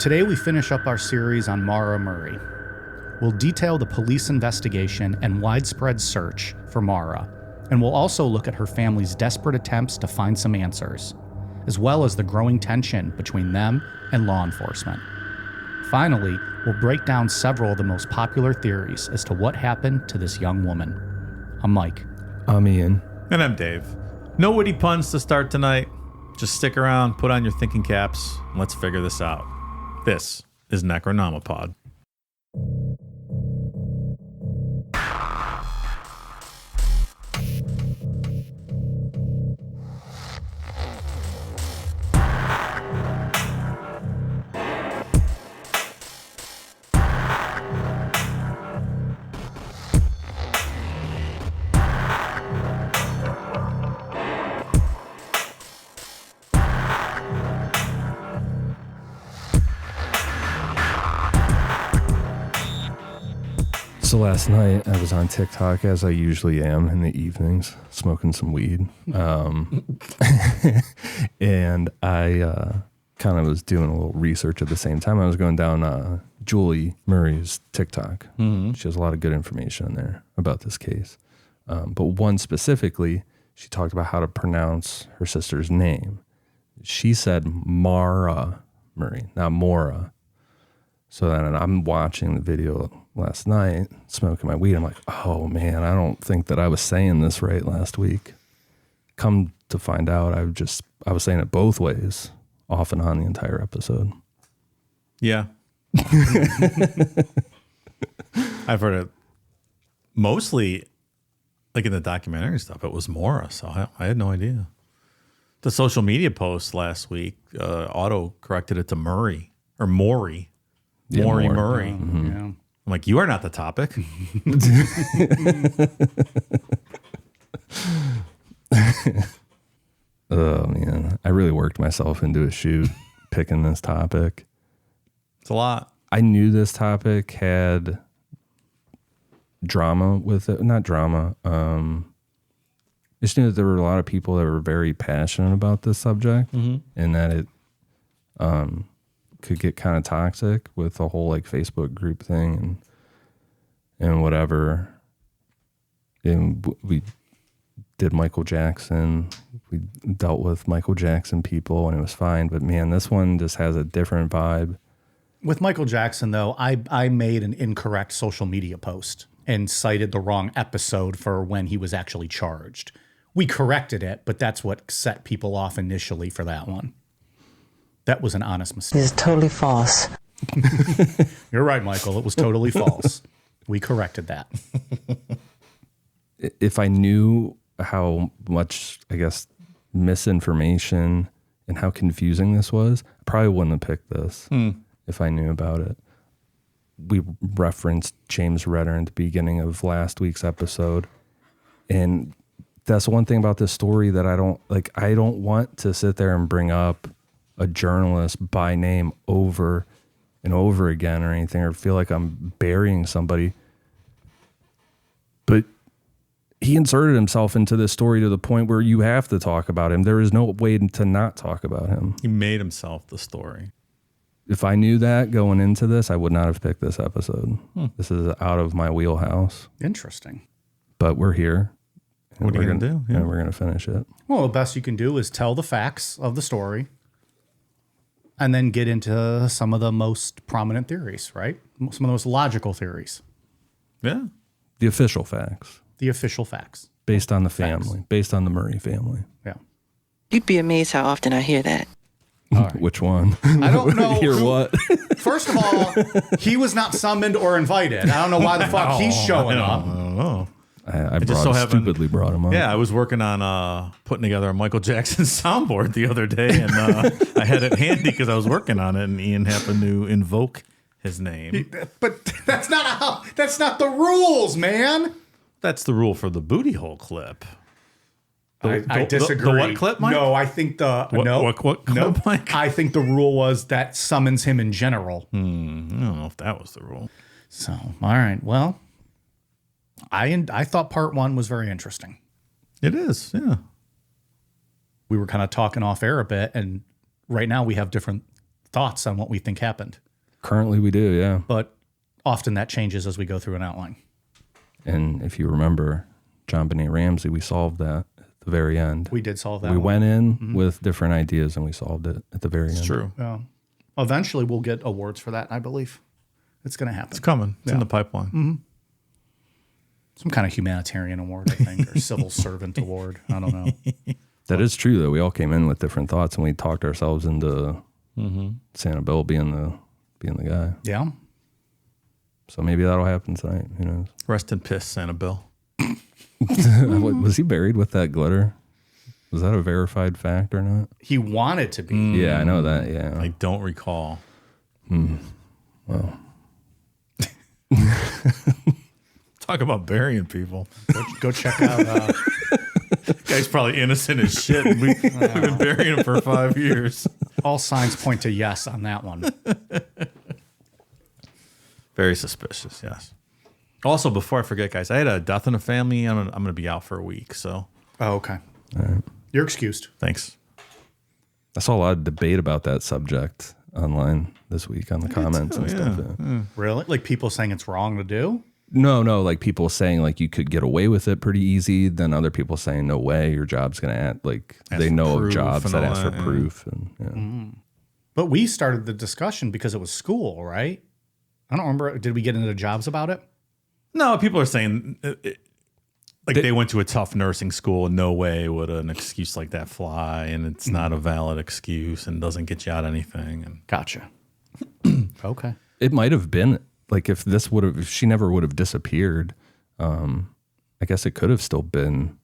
Today we finish up our series on Maura Murray. We'll detail the police investigation and widespread search for Maura, and we'll also look at her family's desperate attempts to find some answers, as well as the growing tension between them and law enforcement. Finally, we'll break down several of the most popular theories as to what happened to this young woman. I'm Mike. I'm Ian. And I'm Dave. No witty puns to start tonight. Just stick around, put on your thinking caps, and let's figure this out. This is Necronomipod. So last night I was on TikTok, as I usually am in the evenings, smoking some weed. And I kind of was doing a little research at the same time. I was going down Julie Murray's TikTok. Mm-hmm. She has a lot of good information in there about this case. But one specifically, she talked about how to pronounce her sister's name. She said Maura Murray, not Maura. So then I'm watching the video last night, smoking my weed. I'm like, oh man, I don't think that I was saying this right last week. Come to find out, I was saying it both ways, off and on the entire episode. Yeah. I've heard it mostly like in the documentary stuff. It was Maura, so I had no idea. The social media post last week, auto corrected it to Murray or Maury. Yeah, Maura Maura. Murray. Mm-hmm. Yeah. I'm like, you are not the topic. Oh man, I really worked myself into a shoot picking this topic. It's a lot. I knew this topic had drama with it. Not drama. I just knew that there were a lot of people that were very passionate about this subject, mm-hmm. and that it could get kind of toxic with the whole like Facebook group thing and whatever. And we did Michael Jackson. We dealt with Michael Jackson people and it was fine. But man, this one just has a different vibe. With Michael Jackson, though, I made an incorrect social media post and cited the wrong episode for when he was actually charged. We corrected it, but that's what set people off initially for that one. That was an honest mistake. It's totally false. You're right, Michael. It was totally false. We corrected that. If I knew how much, I guess, misinformation and how confusing this was, I probably wouldn't have picked this if I knew about it. We referenced James Redder at the beginning of last week's episode. And that's one thing about this story that I don't want to sit there and bring up a journalist by name over and over again or anything, or feel like I'm burying somebody. But he inserted himself into this story to the point where you have to talk about him. There is no way to not talk about him. He made himself the story. If I knew that going into this, I would not have picked this episode. This is out of my wheelhouse. Interesting. But we're here. What are you going to do? Yeah. And we're going to finish it. Well, the best you can do is tell the facts of the story and then get into some of the most prominent theories, right? Some of the most logical theories. Yeah. The official facts. The official facts. Based on the family. Based on the Murray family. Yeah. You'd be amazed how often I hear that. Right. Which one? I don't know. Hear what? First of all, he was not summoned or invited. I don't know why the fuck he's showing up. I don't know. I stupidly brought him up. Yeah, I was working on putting together a Michael Jackson soundboard the other day, and I had it handy because I was working on it, and Ian happened to invoke his name. But that's not the rules, man. That's the rule for the booty hole clip. I disagree. The what clip, Mike? No, I think what clip, Mike? I think the rule was that summons him in general. I don't know if that was the rule. So, all right. Well, I thought part one was very interesting. It is, yeah. We were kind of talking off air a bit, and right now we have different thoughts on what we think happened. Currently we do, yeah. But often that changes as we go through an outline. And if you remember, John Benet Ramsey, we solved that at the very end. We did solve that We one. went in with different ideas and we solved it at the very end. It's true. Yeah. Eventually we'll get awards for that, I believe. It's going to happen. It's coming. It's in the pipeline. Some kind of humanitarian award, I think, or civil servant award. I don't know. That is true, though. We all came in with different thoughts and we talked ourselves into Sanibel being the guy. Yeah. So maybe that'll happen tonight. Who knows? Rest in piss, Sanibel. Was he buried with that glitter? Was that a verified fact or not? He wanted to be. Yeah, I know that. Yeah. I don't recall. Well, Talk about burying people. Go check out. Guy's probably innocent as shit. We've been burying him for 5 years. All signs point to yes on that one. Very suspicious, yes. Also, before I forget, guys, I had a death in the family. I'm going to be out for a week, so Oh, okay. You're excused. thanks. I saw a lot of debate about that subject online this week on the comments and stuff. Yeah. Really? Like people saying it's wrong to do? No, like people saying like you could get away with it pretty easy. Then other people saying no way, your job's gonna act like Ask they for know of proof jobs and that all ask for that, yeah. proof. And But we started the discussion because it was school, right? I don't remember. Did we get into jobs about it? No, people are saying they went to a tough nursing school and no way would an excuse like that fly, and it's not a valid excuse and doesn't get you out anything. And Gotcha. Okay. it might have been like if she never would have disappeared. I guess it could have still been.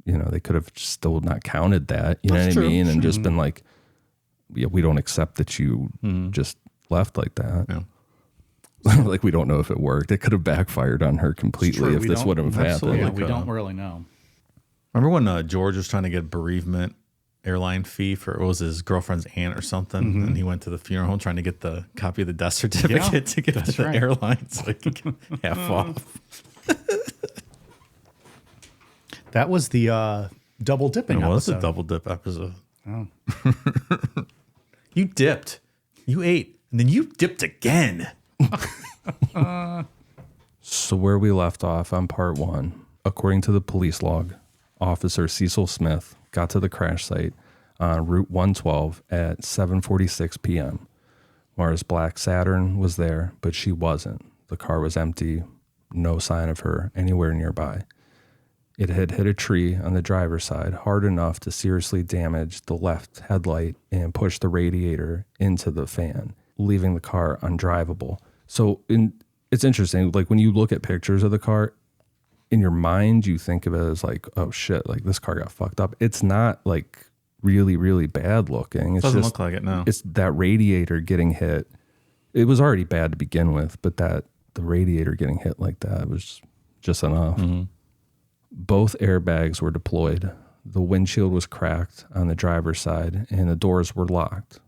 They could have still not counted that. You know what I mean? And just been like, yeah, we don't accept that you just left like that. Yeah. Like we don't know if it worked. It could have backfired on her completely if this wouldn't have happened. Yeah, we don't really know. Remember when George was trying to get bereavement airline fee for it was his girlfriend's aunt or something, and he went to the funeral home trying to get the copy of the death certificate to get to the airline so he could get half off. That was the double dipping It was episode. a double dip episode. Oh. You dipped, you ate, and then you dipped again. So where we left off on part 1, according to the police log, Officer Cecil Smith got to the crash site on Route 112 at 7:46 p.m. Maura's black Saturn was there, but she wasn't. The car was empty, no sign of her anywhere nearby. It had hit a tree on the driver's side hard enough to seriously damage the left headlight and push the radiator into the fan, leaving the car undrivable. So it's interesting, like when you look at pictures of the car, in your mind, you think of it as like, oh shit, like this car got fucked up. It's not like really, really bad looking. It Doesn't look like it, no. It's that radiator getting hit. It was already bad to begin with, but the radiator getting hit like that was just enough. Both airbags were deployed. The windshield was cracked on the driver's side and the doors were locked,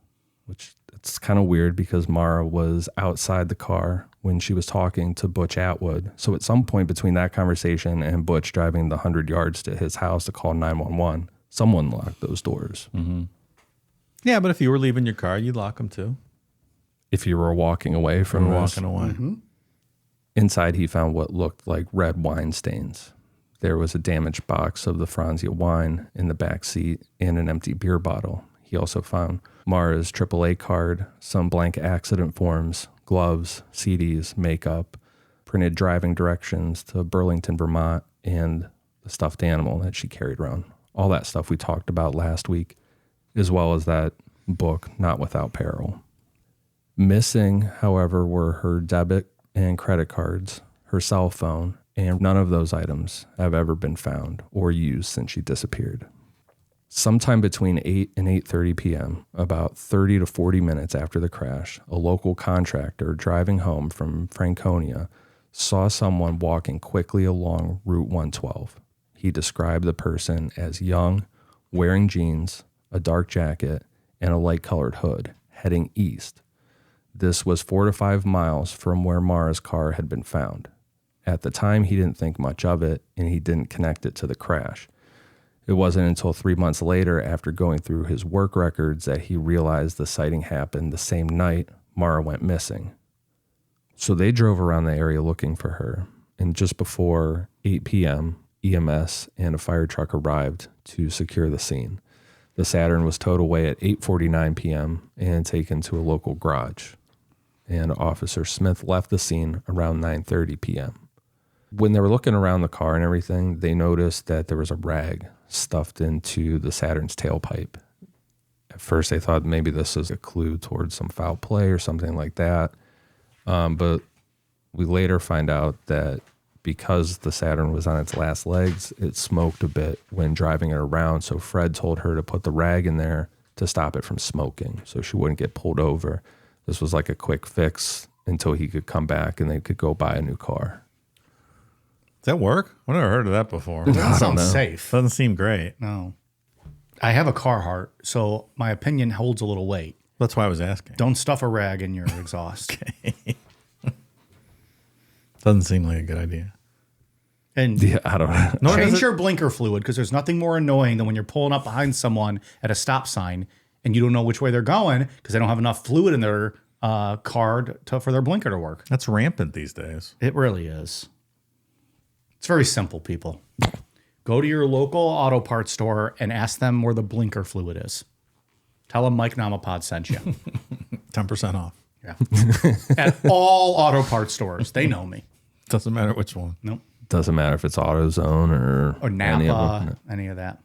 which it's kind of weird because Maura was outside the car when she was talking to Butch Atwood. So at some point between that conversation and Butch driving the 100 yards to his house to call 911, someone locked those doors. Yeah, but if you were leaving your car, you'd lock them too. If you were walking away from this. Walking away. Inside, he found what looked like red wine stains. There was a damaged box of the Franzia wine in the back seat and an empty beer bottle. He also found Maura's AAA card, some blank accident forms, gloves, CDs, makeup, printed driving directions to Burlington, Vermont, and the stuffed animal that she carried around. All that stuff we talked about last week, as well as that book, Not Without Peril. Missing, however, were her debit and credit cards, her cell phone, and none of those items have ever been found or used since she disappeared. Sometime between 8 and 8:30 p.m., about 30 to 40 minutes after the crash, a local contractor driving home from Franconia saw someone walking quickly along Route 112. He described the person as young, wearing jeans, a dark jacket, and a light-colored hood, heading east. This was 4 to 5 miles from where Maura's car had been found. At the time, he didn't think much of it, and he didn't connect it to the crash. It wasn't until 3 months later, after going through his work records, that he realized the sighting happened the same night Maura went missing. So they drove around the area looking for her, and just before 8 p.m., EMS and a fire truck arrived to secure the scene. The Saturn was towed away at 8:49 p.m. and taken to a local garage. And Officer Smith left the scene around 9:30 p.m. When they were looking around the car and everything, they noticed that there was a rag stuffed into the Saturn's tailpipe. At first, they thought maybe this was a clue towards some foul play or something like that. But we later find out that because the Saturn was on its last legs, it smoked a bit when driving it around. So Fred told her to put the rag in there to stop it from smoking so she wouldn't get pulled over. This was like a quick fix until he could come back and they could go buy a new car. Does that work? I've never heard of that before. That sounds safe. Doesn't seem great. No. I have a Carhartt, so my opinion holds a little weight. That's why I was asking. Don't stuff a rag in your exhaust. Doesn't seem like a good idea. And Yeah, I don't know. change your blinker fluid, because there's nothing more annoying than when you're pulling up behind someone at a stop sign and you don't know which way they're going because they don't have enough fluid in their car for their blinker to work. That's rampant these days. It really is. It's very simple, people. Go to your local auto parts store and ask them where the blinker fluid is. Tell them Mike Namapod sent you. 10% off. Yeah. At all auto parts stores. They know me. Doesn't matter which one. Nope. Doesn't matter if it's AutoZone Or Napa, any of that.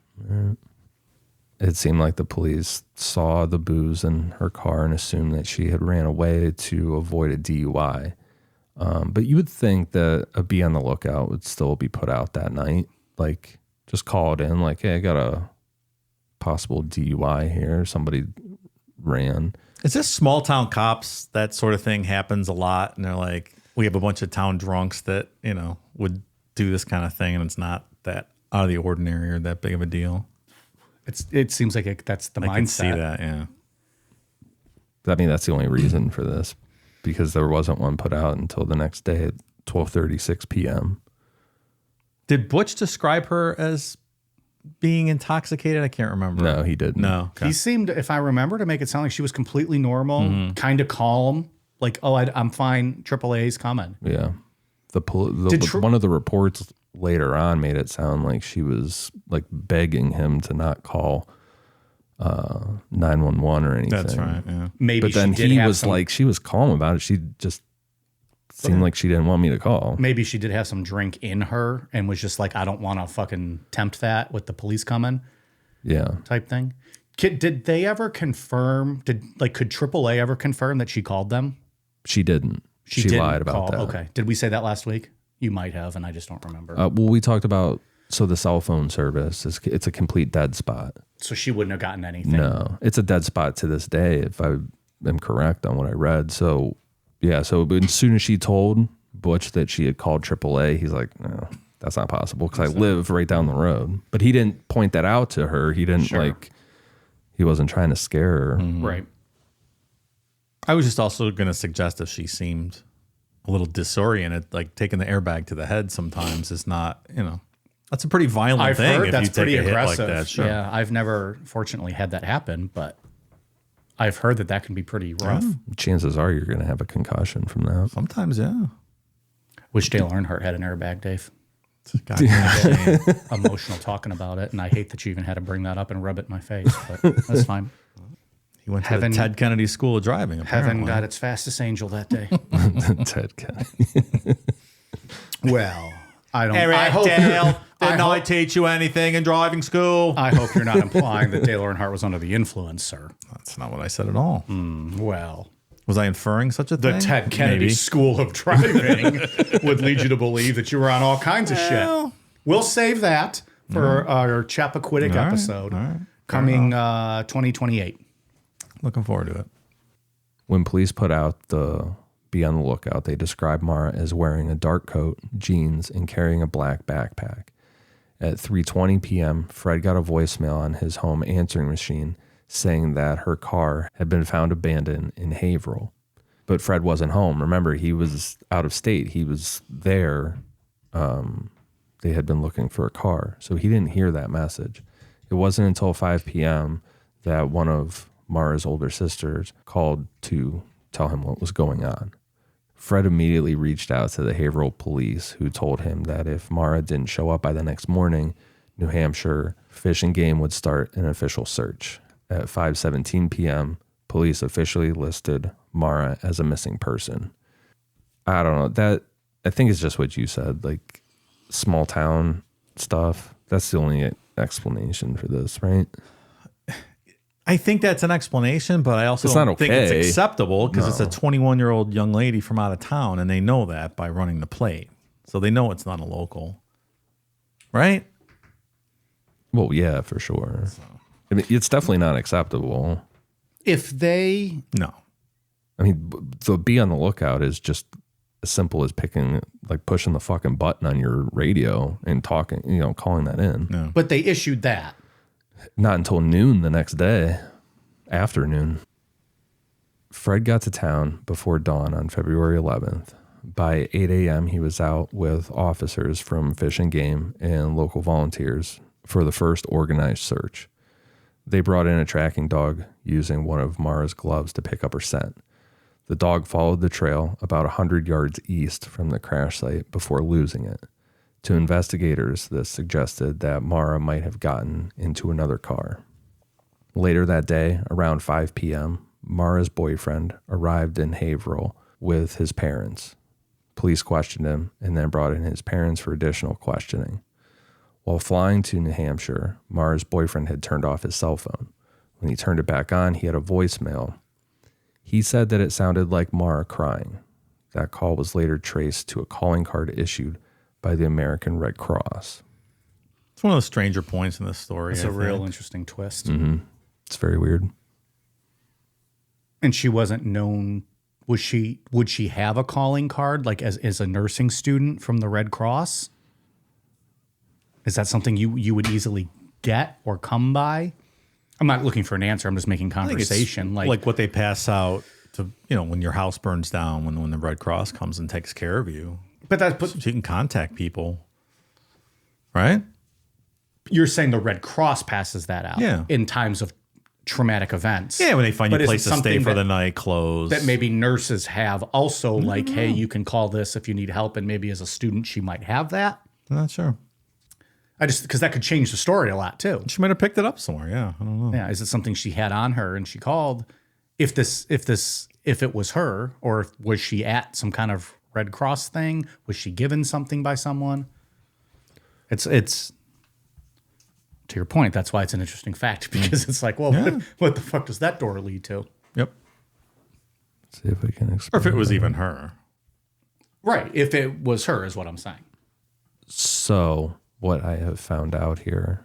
It seemed like the police saw the booze in her car and assumed that she had ran away to avoid a DUI. But you would think that a be on the lookout would still be put out that night. Like, just call it in, like, hey, I got a possible DUI here. Somebody ran. Is this small town cops? That sort of thing happens a lot. And they're like, we have a bunch of town drunks that, you know, would do this kind of thing. And it's not that out of the ordinary or that big of a deal. It seems like that's the mindset. I can see that, yeah. I mean, that's the only reason for this, because there wasn't one put out until the next day at 12:36 p.m. Did Butch describe her as being intoxicated? I can't remember. No, he didn't. No. Okay. He seemed, if I remember, to make it sound like she was completely normal, kind of calm. Like, oh, I'm fine. AAA's coming. Yeah. One of the reports later on made it sound like she was like begging him to not call 911 or anything. That's right, yeah. Maybe But then she did he have was some, like, she was calm about it. She just seemed like she didn't want me to call. maybe she did have some drink in her and was just like, I don't want to fucking tempt that with the police coming Yeah. type thing. Did they ever confirm? Could AAA ever confirm that she called them? She didn't. She didn't lied about that. Okay. Did we say that last week? You might have, and I just don't remember. Well, we talked about, so the cell phone service, it's a complete dead spot. So she wouldn't have gotten anything. No, it's a dead spot to this day, if I am correct on what I read. So, yeah, so as soon as she told Butch that she had called AAA, he's like, no, that's not possible because I live right down the road. But he didn't point that out to her. He didn't he wasn't trying to scare her. Right. I was just also going to suggest if she seemed a little disoriented, like taking the airbag to the head sometimes is not, you know, that's a pretty violent I've thing heard if that's you take pretty a hit aggressive. like that. Sure. Yeah, I've never, fortunately, had that happen, but I've heard that can be pretty rough. Chances are you're going to have a concussion from that. Sometimes, yeah. Wish Dale Earnhardt had an airbag, Dave. It's a goddamn shame. Emotional talking about it, and I hate that you even had to bring that up and rub it in my face, but that's fine. He went to Heaven- the Ted Kennedy School of Driving, apparently. Heaven got its fastest angel that day. Ted Kennedy. Well, I don't. Eric I hope, Dale, I did hope- I teach you anything in driving school? I hope you're not implying that Dale Earnhardt was under the influence, sir. That's not what I said at all. Well, Was I inferring such a the thing? Ted Kennedy Maybe. School of Driving would lead you to believe that you were on all kinds of shit. We'll save that for our Chappaquiddick All right, episode all right. coming 2028. Looking forward to it. When police put out the be on the lookout, they described Maura as wearing a dark coat, jeans, and carrying a black backpack. At 3:20 p.m., Fred got a voicemail on his home answering machine saying that her car had been found abandoned in Haverhill. But Fred wasn't home. Remember, he was out of state. He was there. They had been looking for a car, so he didn't hear that message. It wasn't until 5 p.m. that one of Maura's older sisters called to tell him what was going on. Fred immediately reached out to the Haverhill police, who told him that if Maura didn't show up by the next morning, New Hampshire Fish and Game would start an official search. At 5:17 p.m., police officially listed Maura as a missing person. I don't know. That, I think it's just what you said, like small town stuff. That's the only explanation for this, right? I think that's an explanation, but I also It's don't not think okay. it's acceptable because it's a No. 21-year-old young lady from out of town, and they know that by running the plate. So they know it's not a local, right? Well, yeah, for sure. I mean, it's definitely not acceptable. If they, No. I mean, the be on the lookout is just as simple as pushing the fucking button on your radio and talking, calling that in. No. but they issued that. Not until noon the next day, afternoon. Fred got to town before dawn on February 11th. By 8 a.m., he was out with officers from Fish and Game and local volunteers for the first organized search. They brought in a tracking dog using one of Maura's gloves to pick up her scent. The dog followed the trail about 100 yards east from the crash site before losing it. To investigators, this suggested that Maura might have gotten into another car. Later that day, around 5 p.m., Maura's boyfriend arrived in Haverhill with his parents. Police questioned him and then brought in his parents for additional questioning. While flying to New Hampshire, Maura's boyfriend had turned off his cell phone. When he turned it back on, he had a voicemail. He said that it sounded like Maura crying. That call was later traced to a calling card issued by the American Red Cross. It's one of the stranger points in this story. It's I a real think. interesting twist. It's very weird. And she wasn't known. Would she have a calling card like as a nursing student from the Red Cross? Is that something you would easily get or come by? I'm not looking for an answer. I'm just making I think it's conversation. like what they pass out to, when your house burns down, when the Red Cross comes and takes care of you. but So you can contact people, right? you're saying the Red Cross passes that out Yeah. in times of traumatic events. Yeah, when they find you But a is it place to stay something for that- the night, clothes. That maybe nurses have also like, hey, you can call this if you need help. And maybe as a student, she might have that. I'm not sure. Because that could change the story a lot too. She might have picked it up somewhere. Yeah, I don't know. Yeah. Is it something she had on her and she called? If it was her, or was she at some kind of Red Cross thing? Was she given something by someone? It's to your point. That's why it's an interesting fact because it's like, well, what the fuck does that door lead to? Yep. Let's see if I can Or explain. if it was even her. Right. If it was her, is what I'm saying. So what I have found out here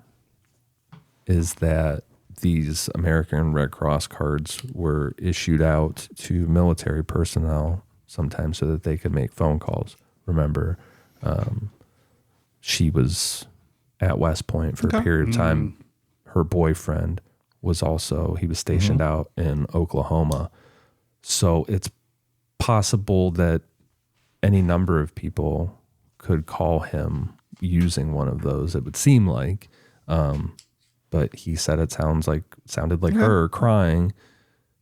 is that these American Red Cross cards were issued out to military personnel sometimes so that they could make phone calls. Remember, she was at West Point for a period of time. Her boyfriend was he was stationed out in Oklahoma. So it's possible that any number of people could call him using one of those, it would seem like. But he said it sounded like her crying.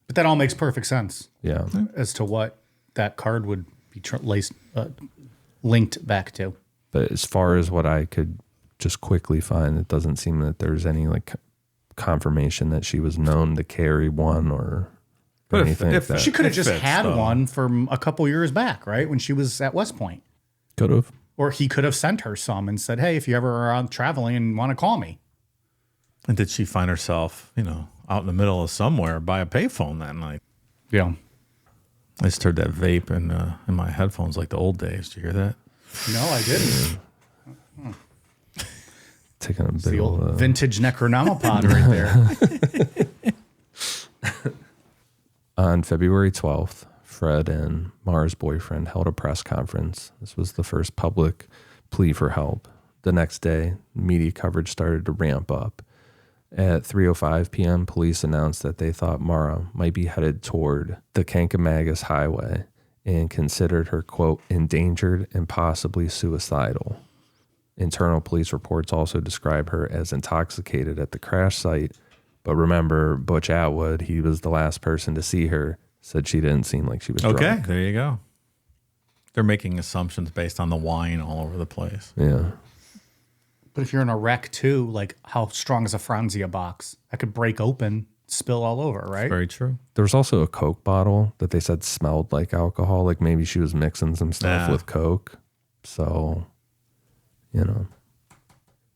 But that all makes perfect sense Yeah. as to what that card would be linked back to. But as far as what I could just quickly find, it doesn't seem that there's any confirmation that she was known to carry one or But anything if like that. She could have It just fits, had though. one from a couple years back, right? When she was at West Point. Could have. Or he could have sent her some and said, hey, if you ever are out traveling and want to call me. And did she find herself, out in the middle of somewhere by a payphone that night? Yeah. I just heard that vape in my headphones like the old days. Did you hear that? No, I didn't. Taking a The big old old, vintage Necronomicon right there. On February 12th, Fred and Maura's boyfriend held a press conference. This was the first public plea for help. The next day, media coverage started to ramp up. At 3:05 p.m., police announced that they thought Maura might be headed toward the Kankamagus Highway and considered her, quote, endangered and possibly suicidal. Internal police reports also describe her as intoxicated at the crash site. But remember, Butch Atwood, he was the last person to see her, said she didn't seem like she was drunk. Okay, there you go. They're making assumptions based on the wine all over the place. Yeah. But if you're in a wreck too, like how strong is a Franzia box? That could break open, spill all over, right? Very true. There was also a Coke bottle that they said smelled like alcohol. Like maybe she was mixing some stuff with Coke. So, you know,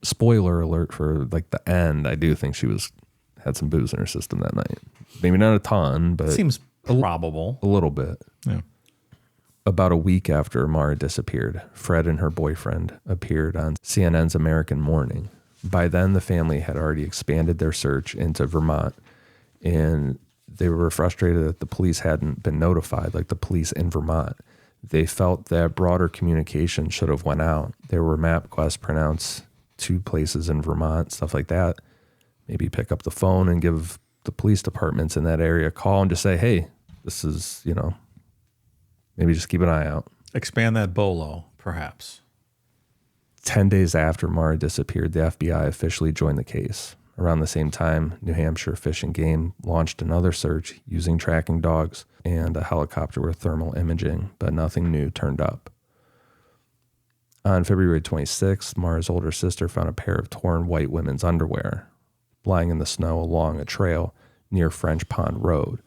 spoiler alert for like the end. I do think she had some booze in her system that night. Maybe not a ton, but Seems probable. a little bit. Yeah. About a week after Maura disappeared, Fred and her boyfriend appeared on CNN's American Morning. By then, the family had already expanded their search into Vermont, and they were frustrated that the police hadn't been notified, like the police in Vermont. They felt that broader communication should have went out. There were MapQuest printouts, 2 places in Vermont, stuff like that. Maybe pick up the phone and give the police departments in that area a call and just say, hey, this is, you know, maybe just keep an eye out. Expand that bolo, perhaps. 10 days after Maura disappeared, the FBI officially joined the case. Around the same time, New Hampshire Fish and Game launched another search using tracking dogs and a helicopter with thermal imaging, but nothing new turned up. On February 26th, Maura's older sister found a pair of torn white women's underwear lying in the snow along a trail near French Pond Road.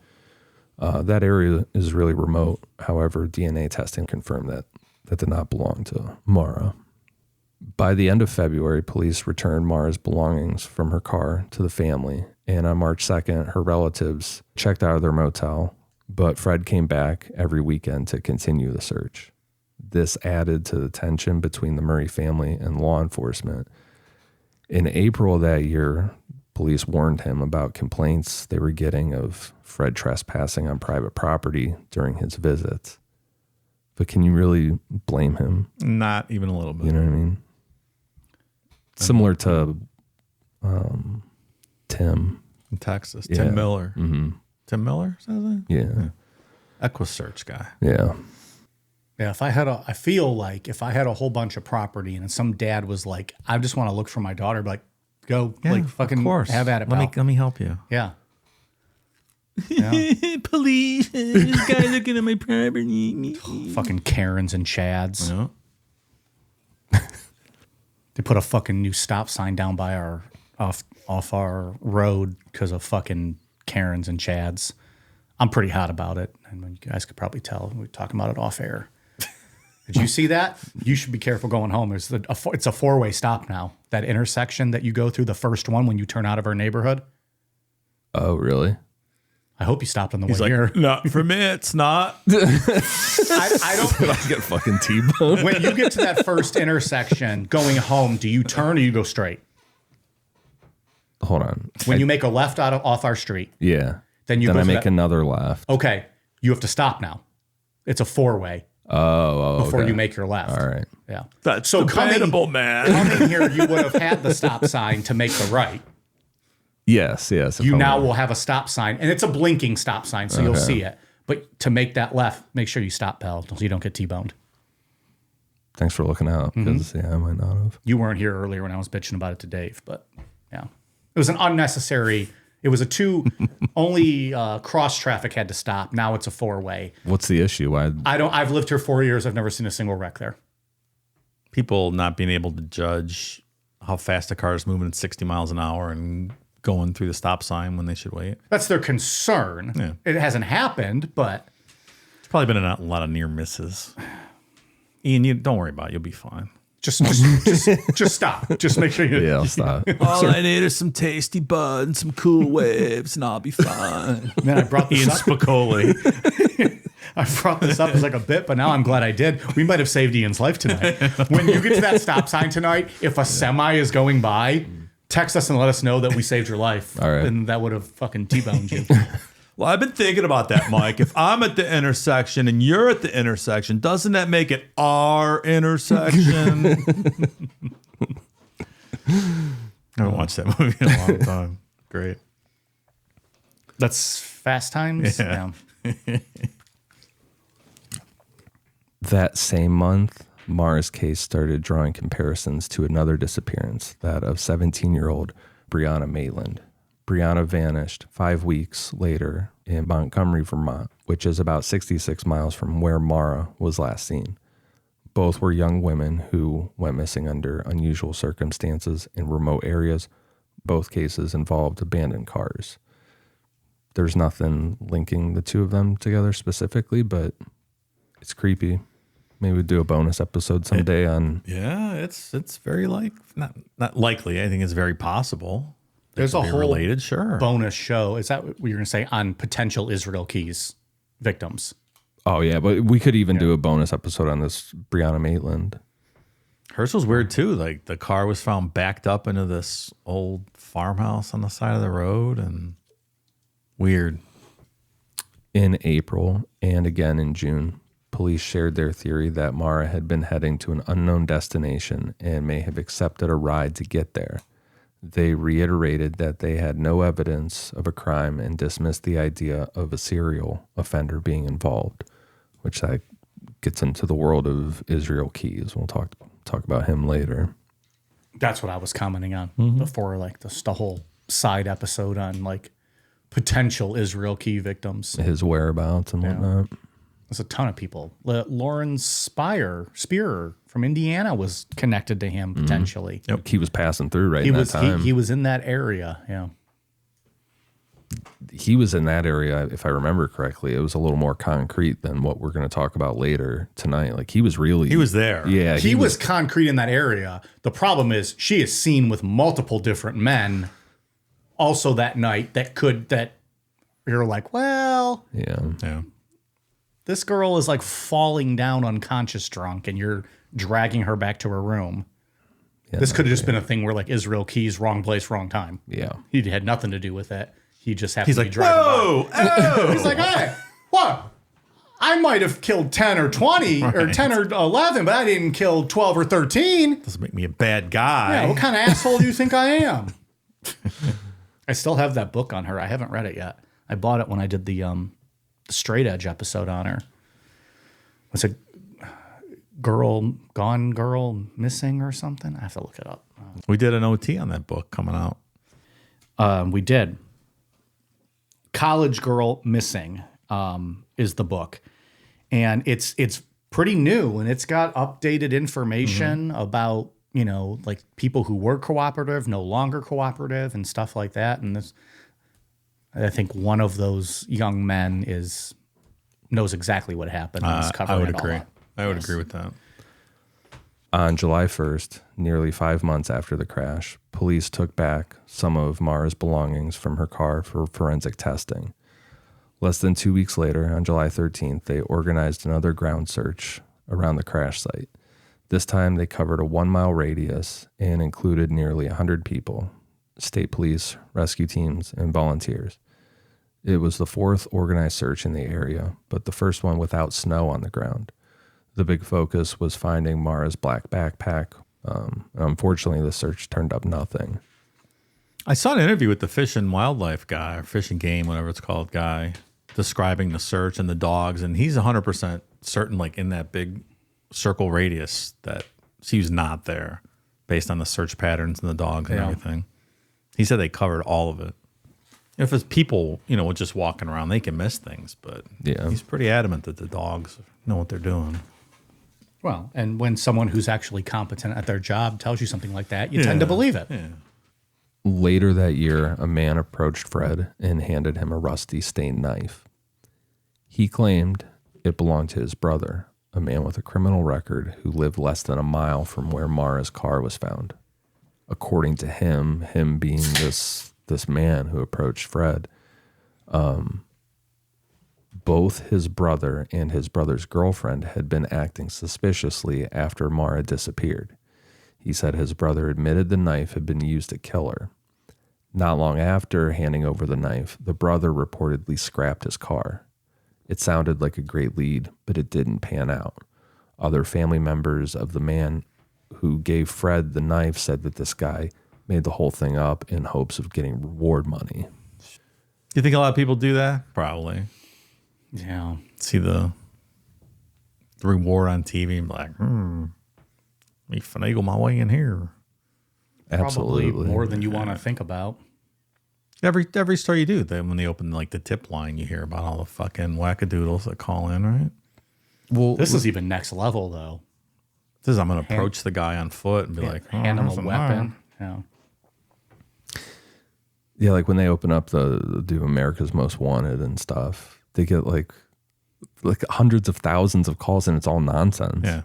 That area is really remote. However, DNA testing confirmed that did not belong to Maura. By the end of February, police returned Maura's belongings from her car to the family. And on March 2nd, her relatives checked out of their motel, but Fred came back every weekend to continue the search. This added to the tension between the Murray family and law enforcement. In April of that year, police warned him about complaints they were getting of Fred trespassing on private property during his visits. But can you really blame him? Not even a little bit. You know what I mean? Similar to Tim. In Texas. Yeah. Tim Miller. Mm-hmm. Tim Miller? Is that his name? Yeah. EquiSearch guy. Yeah. Yeah, I feel like if I had a whole bunch of property and some dad was like, I just want to look for my daughter, I'd be like, go, like fucking have at it, pal. Let me help you. Yeah. Police, this guy looking at my property. Fucking Karens and Chads. No. They put a fucking new stop sign down by our off our road because of fucking Karens and Chads. I'm pretty hot about it, and you guys could probably tell. We're talking about it off air. Did you see that? You should be careful going home. It's a 4-way stop now. That intersection that you go through, the first one when you turn out of our neighborhood. Oh, really? I hope you stopped on the He's way like, here. not for me, it's not. I don't. I get fucking T-boned. When you get to that first intersection going home, do you turn or you go straight? Hold on. When you make a left off our street, Yeah. then you Then go I to make that- another left. Okay, you have to stop now. It's a 4-way before okay. you make your left. All right. Yeah. That's So debatable, man. Coming here, you would have had the stop sign to make the right. Yes. If You I'm now right. will have a stop sign, and it's a blinking stop sign, so you'll see it. But to make that left, make sure you stop, pal, so you don't get T-boned. Thanks for looking out, because I might not have. You weren't here earlier when I was bitching about it to Dave, but yeah. It was an unnecessary, it was only cross traffic had to stop. Now it's a 4-way. What's the issue? Why? I've lived here 4 years. I've never seen a single wreck there. People not being able to judge how fast a car is moving at 60 miles an hour and going through the stop sign when they should wait. That's their concern. Yeah. It hasn't happened, but It's probably been a lot of near misses. Ian, you don't worry about it. You'll be fine. just stop. Just make sure you. Yeah, I'll stop. All I need is some tasty bud and some cool waves, and I'll be fine. Man, I brought this Ian up. Spicoli. I brought this up as like a bit, but now I'm glad I did. We might have saved Ian's life tonight. When you get to that stop sign tonight, if a semi is going by, text us and let us know that we saved your life. All right. And that would have fucking T-boned you. Well, I've been thinking about that, Mike. If I'm at the intersection and you're at the intersection, doesn't that make it our intersection? I haven't watched that movie in a long time. Great. That's Fast Times? Yeah. That same month, Maura's case started drawing comparisons to another disappearance, that of 17-year-old Brianna Maitland. Brianna vanished 5 weeks later in Montgomery, Vermont, which is about 66 miles from where Maura was last seen. Both were young women who went missing under unusual circumstances in remote areas. Both cases involved abandoned cars. There's nothing linking the two of them together specifically, but it's creepy. Maybe we'll do a bonus episode someday on... Yeah, it's very not likely. I think it's very possible. There's a whole related, sure. bonus show. Is that what you're going to say on potential Israel Keys victims? Oh, yeah, but we could even do a bonus episode on this Brianna Maitland. Hers was weird, too. Like, the car was found backed up into this old farmhouse on the side of the road, and weird. In April and again in June, police shared their theory that Maura had been heading to an unknown destination and may have accepted a ride to get there. They reiterated that they had no evidence of a crime and dismissed the idea of a serial offender being involved, which that gets into the world of Israel Keys. We'll talk about him later. That's what I was commenting on before, like the whole side episode on like potential Israel Key victims. His whereabouts and whatnot. There's a ton of people. Lauren Spearer from Indiana was connected to him potentially. Yep. He was passing through that time. He was in that area. Yeah. He was in that area, if I remember correctly. It was a little more concrete than what we're going to talk about later tonight. Like he was there. Yeah. He was concrete in that area. The problem is she is seen with multiple different men also that night that you're like, well, yeah. This girl is like falling down unconscious drunk and you're dragging her back to her room. Yeah, this could have just been a thing where like Israel Keys, wrong place, wrong time. Yeah. He had nothing to do with it. He just happened to be like, driving whoa, by. He's like, hey, what? I might have killed 10 or 20 or 10 or 11, but I didn't kill 12 or 13. Doesn't make me a bad guy. Yeah, what kind of asshole do you think I am? I still have that book on her. I haven't read it yet. I bought it when I did the Straight Edge episode on her. Was it Gone Girl Missing or something? I have to look it up. We did an OT on that book coming out. We did. College Girl Missing is the book. And it's pretty new, and it's got updated information about, like people who were cooperative, no longer cooperative, and stuff like that. And this, I think one of those young men knows exactly what happened. And is covering I would it agree. All up. I would agree with that. On July 1st, nearly 5 months after the crash, police took back some of Maura's belongings from her car for forensic testing. Less than 2 weeks later, on July 13th, they organized another ground search around the crash site. This time, they covered a 1-mile radius and included nearly 100 people, state police, rescue teams, and volunteers. It was the fourth organized search in the area, but the first one without snow on the ground. The big focus was finding Maura's black backpack. Unfortunately, the search turned up nothing. I saw an interview with the Fish and Wildlife guy, or Fish and Game, whatever it's called, guy, describing the search and the dogs, and he's 100% certain, like in that big circle radius, that she was not there, based on the search patterns and the dogs and everything. He said they covered all of it. If it's people, just walking around, they can miss things, but he's pretty adamant that the dogs know what they're doing. Well, and when someone who's actually competent at their job tells you something like that, you tend to believe it. Yeah. Later that year, a man approached Fred and handed him a rusty stained knife. He claimed it belonged to his brother, a man with a criminal record who lived less than a mile from where Maura's car was found. According to him being this man who approached Fred, both his brother and his brother's girlfriend had been acting suspiciously after Maura disappeared. He said his brother admitted the knife had been used to kill her. Not long after handing over the knife, the brother reportedly scrapped his car. It sounded like a great lead, but it didn't pan out. Other family members of the man who gave Fred the knife said that this guy made the whole thing up in hopes of getting reward money. You think a lot of people do that? Probably. Yeah. See the the reward on TV and be like, me finagle my way in here. Absolutely. Probably more than you want to think about. Every story you do, then when they open like the tip line, you hear about all the fucking wackadoodles that call in, right? Well, This is even next level, though. This is I'm going to approach the guy on foot and be like, Hand him here's a some weapon. wire. Yeah. yeah, like when they open up the do America's Most Wanted and stuff, they get like hundreds of thousands of calls and it's all nonsense. Yeah.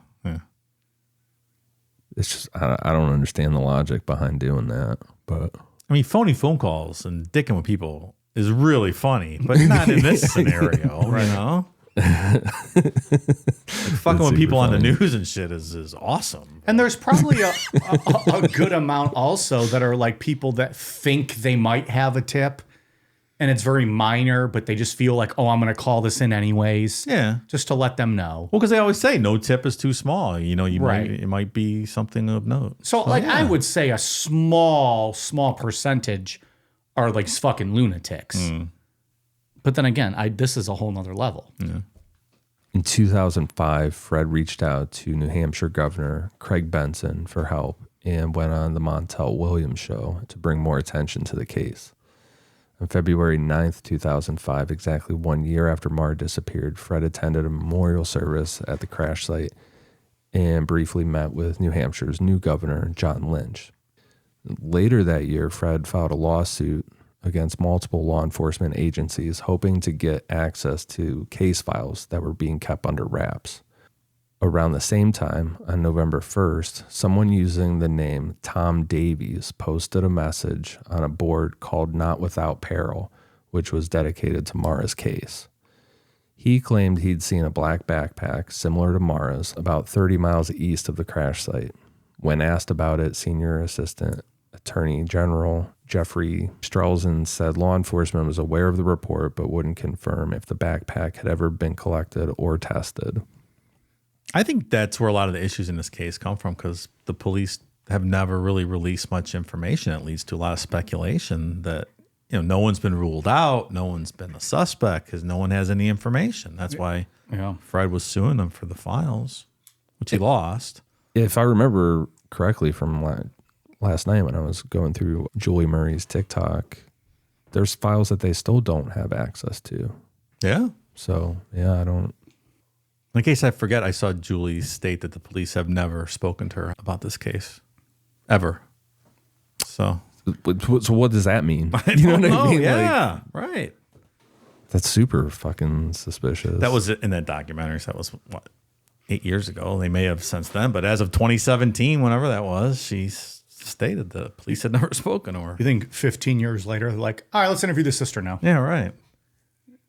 It's just, I don't understand the logic behind doing that, but I mean, phony phone calls and dicking with people is really funny, but not in this scenario, you know? Like fucking with people on the news and shit is awesome. And there's probably a good amount also that are like people that think they might have a tip and it's very minor, but they just feel like, oh, I'm going to call this in anyways. Yeah. Just to let them know. Well, because they always say no tip is too small. You know, Right. it might be something of note. So like I would say a small percentage are like fucking lunatics. But then again, this is a whole nother level. Yeah. in 2005, Fred reached out to New Hampshire Governor Craig Benson for help and went on the Montel Williams show to bring more attention to the case. On February 9th, 2005, exactly 1 year after Maura disappeared, Fred attended a memorial service at the crash site and briefly met with New Hampshire's new governor, John Lynch. Later that year, Fred filed a lawsuit against multiple law enforcement agencies, hoping to get access to case files that were being kept under wraps. Around the same time, on November 1st, someone using the name Tom Davies posted a message on a board called Not Without Peril, which was dedicated to Maura's case. He claimed he'd seen a black backpack similar to Maura's about 30 miles east of the crash site. When asked about it, Senior Assistant Attorney General Jeffrey Strelzin said law enforcement was aware of the report but wouldn't confirm if the backpack had ever been collected or tested. I think that's where a lot of the issues in this case come from, because the police have never really released much information. It leads to a lot of speculation that, you know, no one's been ruled out, no one's been a suspect because no one has any information. That's why Fred was suing them for the files, which he lost. If I remember correctly from last night when I was going through Julie Murray's TikTok, there's files that they still don't have access to. Yeah. So, yeah, I don't. In case I forget, I saw Julie state that the police have never spoken to her about this case, ever. So what does that mean? You know what I mean? Yeah, right. That's super fucking suspicious. That was in that documentary. So that was, what, 8 years ago. They may have since then, but as of 2017, whenever that was, she stated the police had never spoken to her. You think 15 years later, they're like, all right, let's interview the sister now. Yeah, right.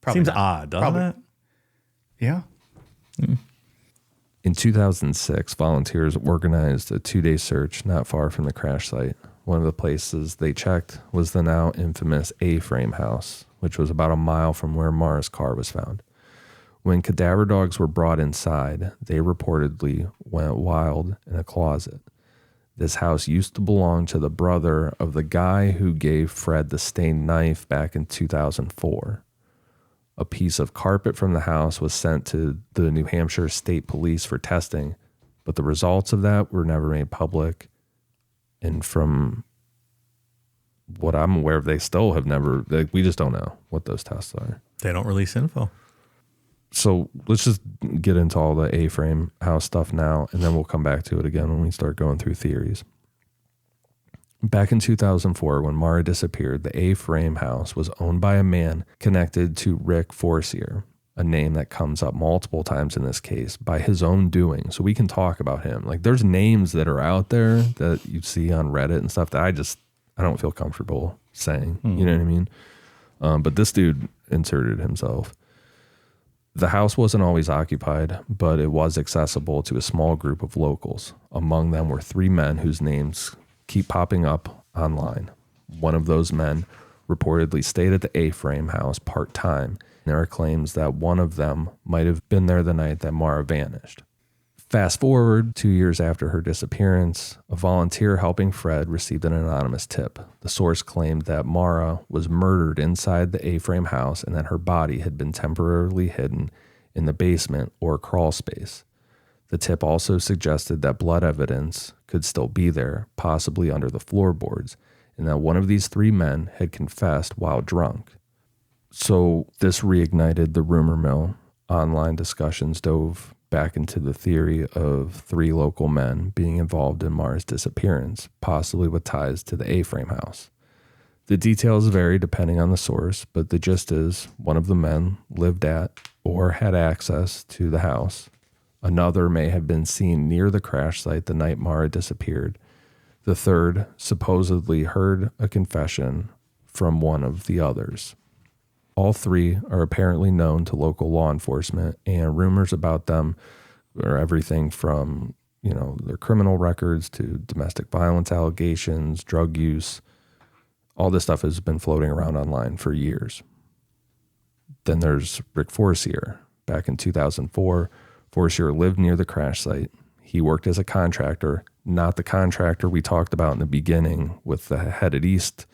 Probably Seems not. odd, doesn't it? Yeah. In 2006, volunteers organized a 2-day search not far from the crash site. One of the places they checked was the now infamous A-frame house, which was about a mile from where Maura's car was found. When cadaver dogs were brought inside, they reportedly went wild in a closet. This house used to belong to the brother of the guy who gave Fred the stained knife back in 2004. A piece of carpet from the house was sent to the New Hampshire State Police for testing, but the results of that were never made public. And from what I'm aware of, they still have never, we just don't know what those tests are. They don't release info. So let's just get into all the A-frame house stuff now, and then we'll come back to it again when we start going through theories. Back in 2004, when Maura disappeared, the A-frame house was owned by a man connected to Rick Forcier, a name that comes up multiple times in this case, by his own doing. So we can talk about him. Like, there's names that are out there that you see on Reddit and stuff that I don't feel comfortable saying. You know what I mean? But this dude inserted himself. The house wasn't always occupied, but it was accessible to a small group of locals. Among them were 3 men whose names keep popping up online. One of those men reportedly stayed at the A-frame house part-time. There are claims that one of them might have been there the night that Maura vanished. Fast forward 2 years after her disappearance, a volunteer helping Fred received an anonymous tip. The source claimed that Maura was murdered inside the A-frame house and that her body had been temporarily hidden in the basement or crawl space. The tip also suggested that blood evidence could still be there, possibly under the floorboards, and that one of these three men had confessed while drunk. So this reignited the rumor mill. Online discussions dove back into the theory of three local men being involved in Maura's disappearance, possibly with ties to the A-frame house. The details vary depending on the source, but the gist is one of the men lived at or had access to the house. Another may have been seen near the crash site the night Maura disappeared. The third supposedly heard a confession from one of the others. All three are apparently known to local law enforcement, and rumors about them are everything from, their criminal records to domestic violence allegations, drug use. All this stuff has been floating around online for years. Then there's Rick Forcier. Back in 2004, Forcier lived near the crash site. He worked as a contractor, not the contractor we talked about in the beginning with the headed east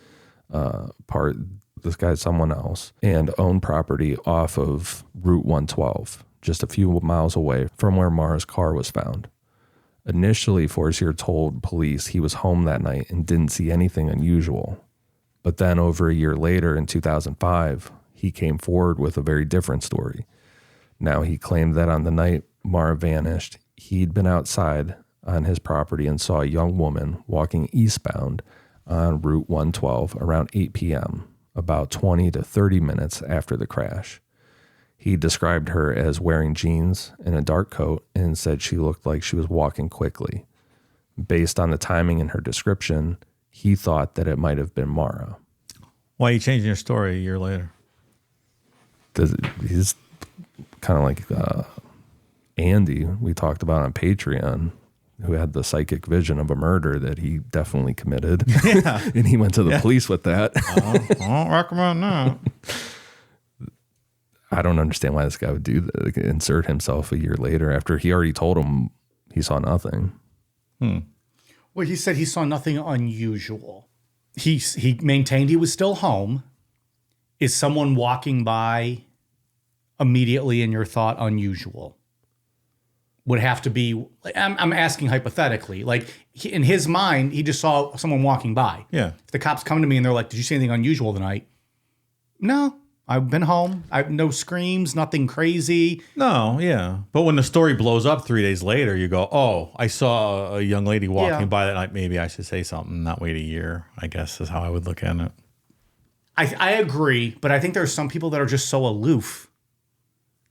part. This guy's someone else, and owned property off of Route 112, just a few miles away from where Maura's car was found. Initially, Forcier told police he was home that night and didn't see anything unusual. But then over a year later, in 2005, he came forward with a very different story. Now he claimed that on the night Maura vanished, he'd been outside on his property and saw a young woman walking eastbound on Route 112 around 8 p.m., about 20 to 30 minutes after the crash. He described her as wearing jeans and a dark coat and said she looked like she was walking quickly. Based on the timing in her description, he thought that it might have been Maura. Why are you changing your story a year later? He's kind of like Andy we talked about on Patreon, who had the psychic vision of a murder that he definitely committed. Yeah. And he went to the police with that. I don't recommend that. I don't understand why this guy would do that, like, insert himself a year later after he already told him he saw nothing. Well, he said he saw nothing unusual. He maintained he was still home. Is someone walking by immediately in your thought unusual? Would have to be, I'm asking hypothetically, like in his mind, he just saw someone walking by. Yeah. If the cops come to me and they're like, did you see anything unusual tonight? No, I've been home. No screams, nothing crazy. No, yeah. But when the story blows up 3 days later, you go, oh, I saw a young lady walking by that night. Maybe I should say something, not wait a year, I guess is how I would look at it. I agree, but I think there's some people that are just so aloof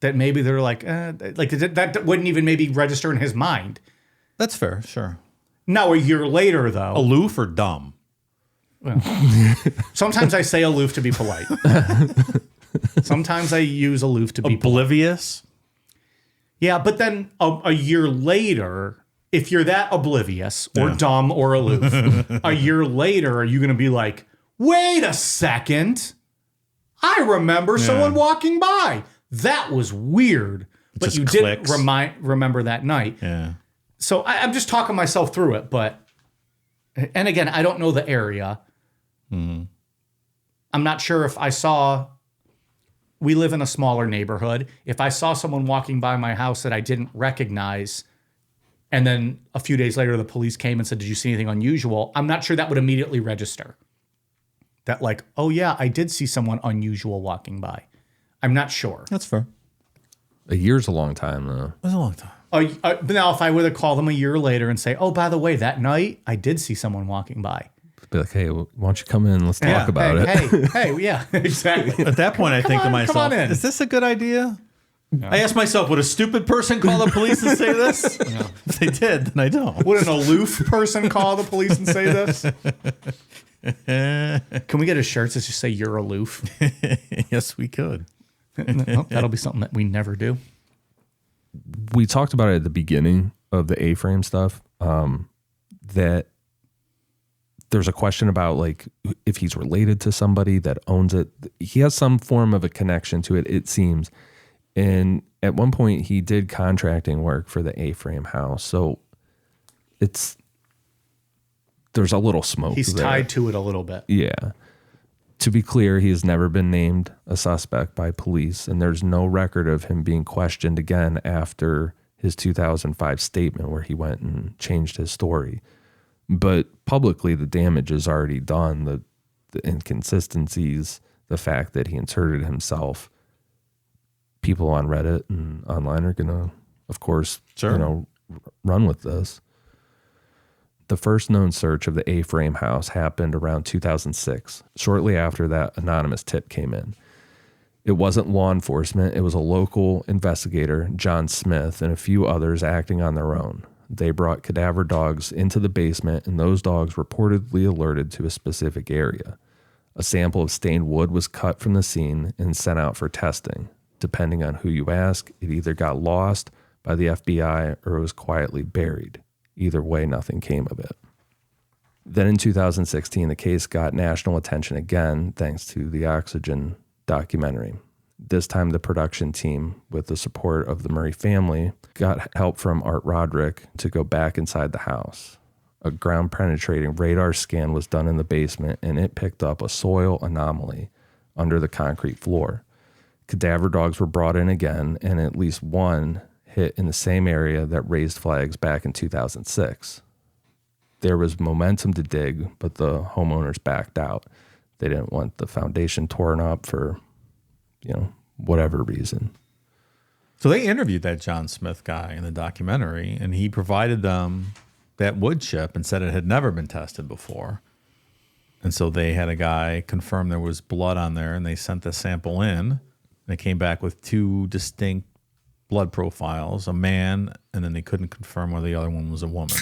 that maybe they're like that wouldn't even maybe register in his mind. That's fair, sure. Now, a year later, though. Aloof or dumb? Well, sometimes I say aloof to be polite. Sometimes I use aloof to be oblivious. Polite. Yeah, but then a year later, if you're that oblivious or dumb or aloof, a year later, are you going to be like, wait a second, I remember someone walking by. That was weird, but you didn't remember that night. Yeah. So I'm just talking myself through it, and again, I don't know the area. Mm-hmm. I'm not sure if we live in a smaller neighborhood. If I saw someone walking by my house that I didn't recognize, and then a few days later the police came and said, did you see anything unusual? I'm not sure that would immediately register. That like, oh yeah, I did see someone unusual walking by. I'm not sure. That's fair. A year's a long time, though. That's a long time. Now, if I were to call them a year later and say, oh, by the way, that night, I did see someone walking by. Be like, hey, why don't you come in? Let's talk about it. Hey, yeah, exactly. At that point, I think to myself, come on in. Is this a good idea? No. I ask myself, would a stupid person call the police and say this? No. If they did, then I don't. Would an aloof person call the police and say this? Can we get a shirt that just say you're aloof? Yes, we could. That'll be something that we never do. We talked about it at the beginning of the A-frame stuff, that there's a question about like if he's related to somebody that owns it. He has some form of a connection to it, it seems. And at one point he did contracting work for the A-frame house. So there's a little smoke. He's there. tied to it a little bit. Yeah. To be clear, he has never been named a suspect by police, and there's no record of him being questioned again after his 2005 statement where he went and changed his story. But publicly, the damage is already done. The inconsistencies, the fact that he inserted himself, people on Reddit and online are going to, of course, run with this. The first known search of the A-frame house happened around 2006, shortly after that anonymous tip came in. It wasn't law enforcement. It was a local investigator, John Smith, and a few others acting on their own. They brought cadaver dogs into the basement, and those dogs reportedly alerted to a specific area. A sample of stained wood was cut from the scene and sent out for testing. Depending on who you ask, it either got lost by the FBI or it was quietly buried. Either way, nothing came of it. Then in 2016, the case got national attention again thanks to the Oxygen documentary. This time, the production team, with the support of the Murray family, got help from Art Roderick to go back inside the house. A ground-penetrating radar scan was done in the basement, and it picked up a soil anomaly under the concrete floor. Cadaver dogs were brought in again, and at least one hit in the same area that raised flags back in 2006. There was momentum to dig, but the homeowners backed out. They didn't want the foundation torn up for, whatever reason. So they interviewed that John Smith guy in the documentary, and he provided them that wood chip and said it had never been tested before. And so they had a guy confirm there was blood on there, and they sent the sample in. And they came back with two distinct blood profiles, a man, and then they couldn't confirm whether the other one was a woman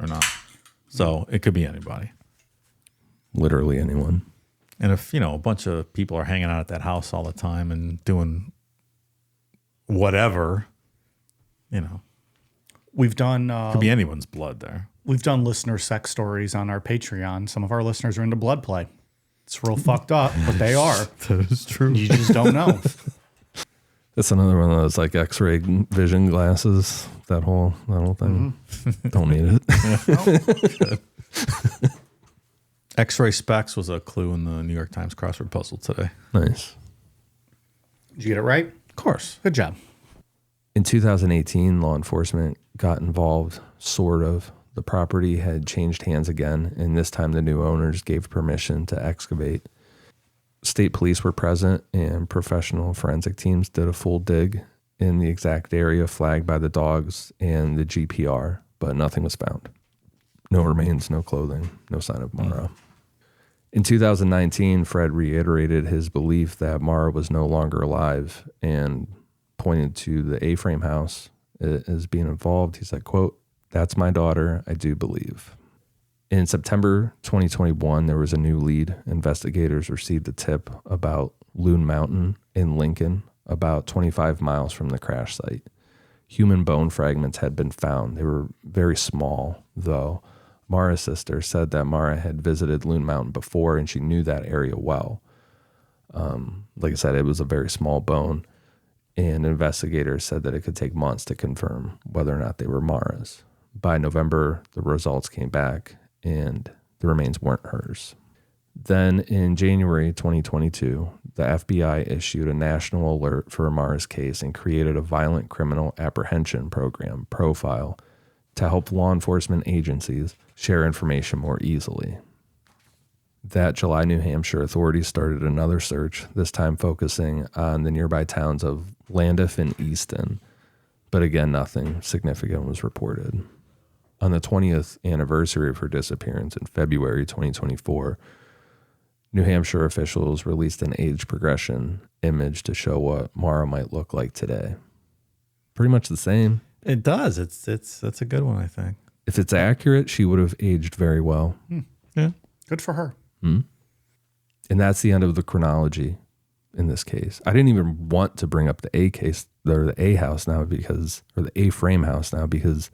or not. So it could be anybody. Literally anyone. And if, a bunch of people are hanging out at that house all the time and doing whatever, We've done... could be anyone's blood there. We've done listener sex stories on our Patreon. Some of our listeners are into blood play. It's real fucked up, but they are. That is true. You just don't know. That's another one of those like X-ray vision glasses. That whole thing. Mm-hmm. Don't need it. X-ray specs was a clue in the New York Times crossword puzzle today. Nice. Did you get it right? Of course. Good job. In 2018, law enforcement got involved, sort of. The property had changed hands again, and this time the new owners gave permission to excavate. State police were present, and professional forensic teams did a full dig in the exact area flagged by the dogs and the GPR, but nothing was found. No remains, no clothing, no sign of Maura. In 2019, Fred reiterated his belief that Maura was no longer alive and pointed to the A-frame house as being involved. He said, quote, "That's my daughter, I do believe." In September 2021, there was a new lead. Investigators received a tip about Loon Mountain in Lincoln, about 25 miles from the crash site. Human bone fragments had been found. They were very small, though. Maura's sister said that Maura had visited Loon Mountain before, and she knew that area well. Like I said, it was a very small bone, and investigators said that it could take months to confirm whether or not they were Maura's. By November, the results came back, and the remains weren't hers. Then in January 2022, the FBI issued a national alert for Maura's case and created a violent criminal apprehension program, Profile, to help law enforcement agencies share information more easily. That July, New Hampshire authorities started another search, this time focusing on the nearby towns of Llandaff and Easton. But again, nothing significant was reported. On the 20th anniversary of her disappearance in February 2024, New Hampshire officials released an age progression image to show what Maura might look like today. Pretty much the same. It does. That's a good one, I think. If it's accurate, she would have aged very well. Yeah. Good for her. And that's the end of the chronology in this case. I didn't even want to bring up the A case or the A house now or the A frame house now because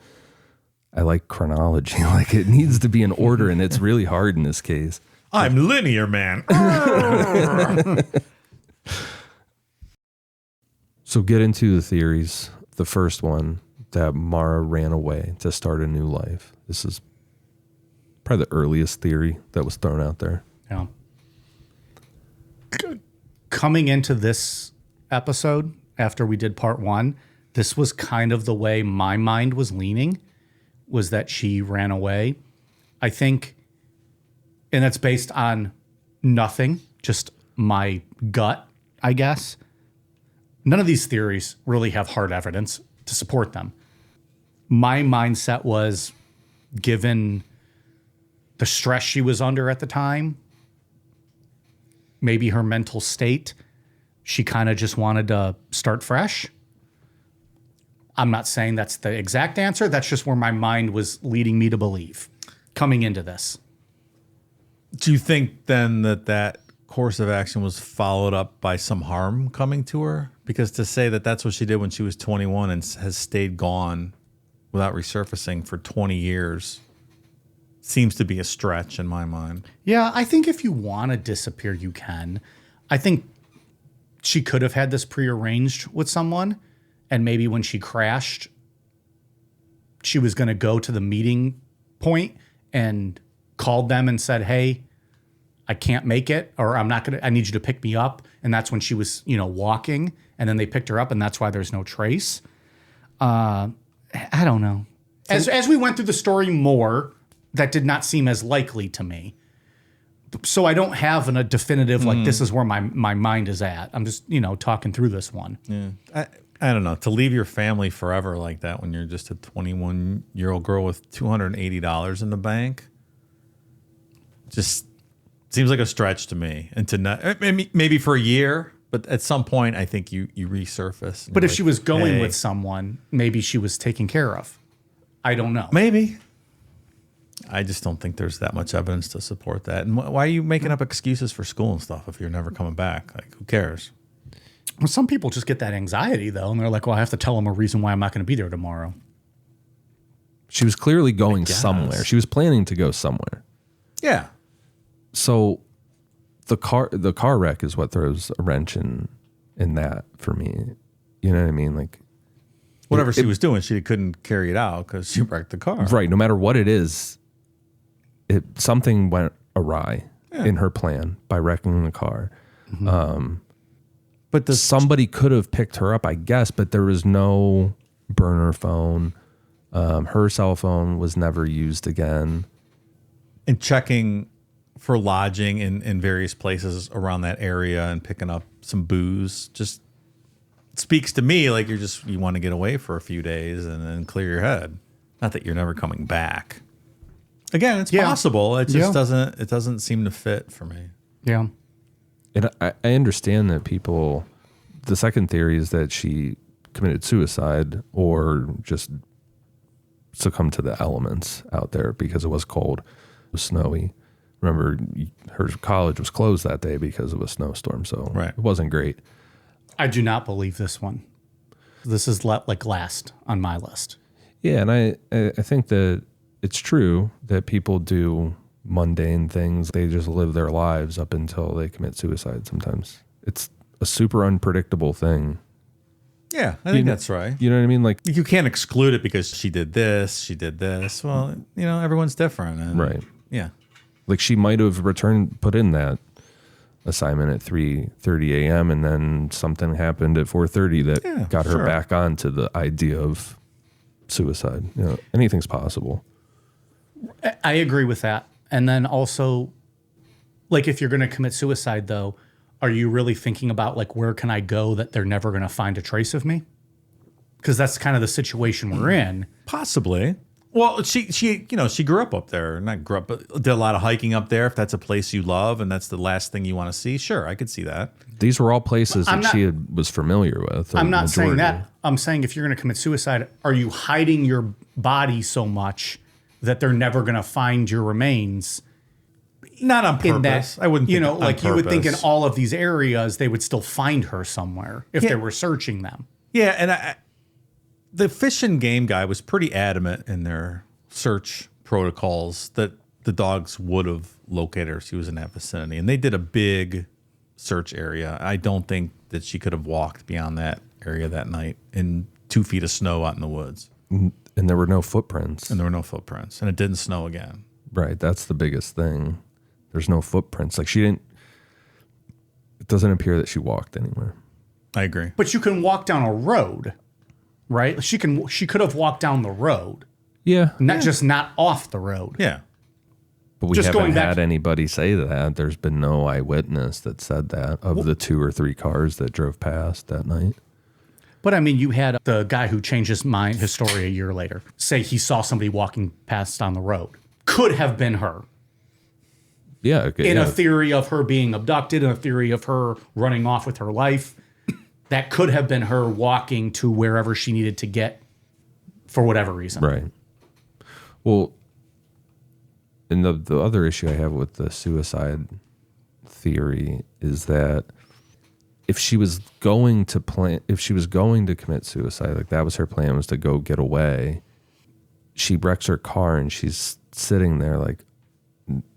I like chronology. Like it needs to be in order, and it's really hard in this case. I'm linear, man. So get into the theories. The first one, that Maura ran away to start a new life. This is probably the earliest theory that was thrown out there. Yeah. Coming into this episode, after we did part one, this was kind of the way my mind was leaning, was that she ran away. I think, and that's based on nothing, just my gut, I guess. None of these theories really have hard evidence to support them. My mindset was, given the stress she was under at the time, maybe her mental state, she kind of just wanted to start fresh. I'm not saying that's the exact answer. That's just where my mind was leading me to believe coming into this. Do you think then that course of action was followed up by some harm coming to her? Because to say that that's what she did when she was 21 and has stayed gone without resurfacing for 20 years seems to be a stretch in my mind. Yeah, I think if you want to disappear, you can. I think she could have had this prearranged with someone, and maybe when she crashed, she was going to go to the meeting point and called them and said, "Hey, I can't make it," or I need you to pick me up. And that's when she was, walking, and then they picked her up, and that's why there's no trace. I don't know. As we went through the story more, that did not seem as likely to me. So I don't have a definitive, this is where my mind is at. I'm just, talking through this one. Yeah. I don't know. To leave your family forever like that when you're just a 21-year-old girl with $280 in the bank just seems like a stretch to me. And to not, maybe for a year, but at some point, I think you resurface. But if she was going with someone, maybe she was taken care of. I don't know. Maybe. I just don't think there's that much evidence to support that. And why are you making up excuses for school and stuff if you're never coming back? Like, who cares? Well, some people just get that anxiety, though, and they're like, well, I have to tell them a reason why I'm not going to be there tomorrow. She was clearly going somewhere. She was planning to go somewhere. Yeah. So the car wreck is what throws a wrench in that for me. You know what I mean? Like, whatever she was doing, she couldn't carry it out because she wrecked the car. Right. No matter what it is, something went awry in her plan by wrecking the car. Mm-hmm. But somebody could have picked her up, I guess, but there was no burner phone. Her cell phone was never used again. And checking for lodging in various places around that area and picking up some booze just speaks to me like you want to get away for a few days and then clear your head. Not that you're never coming back. Again, it's possible. It just doesn't seem to fit for me. Yeah. And I understand that the second theory is that she committed suicide or just succumbed to the elements out there because it was cold, it was snowy. Remember, her college was closed that day because of a snowstorm, so it wasn't great. I do not believe this one. This is last on my list. Yeah, and I think that it's true that people do mundane things. They just live their lives up until they commit suicide sometimes. It's a super unpredictable thing. Yeah, I think that's right. You know what I mean? Like, you can't exclude it because she did this, she did this. Well, everyone's different. And right. Yeah. Like, she might have put in that assignment at 3:30 a.m. and then something happened at 4:30 that got her back onto the idea of suicide. Anything's possible. I agree with that. And then also, if you're going to commit suicide, though, are you really thinking about, where can I go that they're never going to find a trace of me? Because that's kind of the situation we're in. Possibly. Well, she grew up there. Not grew up, but did a lot of hiking up there. If that's a place you love and that's the last thing you want to see, sure, I could see that. These were all places she was familiar with. I'm not saying that. I'm saying if you're going to commit suicide, are you hiding your body so much that they're never going to find your remains? Not on purpose. I wouldn't think on purpose. You would think in all of these areas, they would still find her somewhere if they were searching them. Yeah, and the Fish and Game guy was pretty adamant in their search protocols that the dogs would have located her if she was in that vicinity. And they did a big search area. I don't think that she could have walked beyond that area that night in 2 feet of snow out in the woods. And there were no footprints. And it didn't snow again. Right. That's the biggest thing. There's no footprints. It doesn't appear that she walked anywhere. I agree. But you can walk down a road. right? She could have walked down the road, Yeah. not off the road. Yeah. But we Just haven't going back- had anybody say that. There's been no eyewitness that said that of the 2 or 3 cars that drove past that night. But I mean, you had the guy who changed his story a year later, say he saw somebody walking past on the road. Could have been her. Yeah. Okay, In a theory of her being abducted, in a theory of her running off with her life, that could have been her walking to wherever she needed to get for whatever reason. Right. Well, and the other issue I have with the suicide theory is that if she was going to commit suicide, like that was her plan, was to go get away, she wrecks her car and she's sitting there like,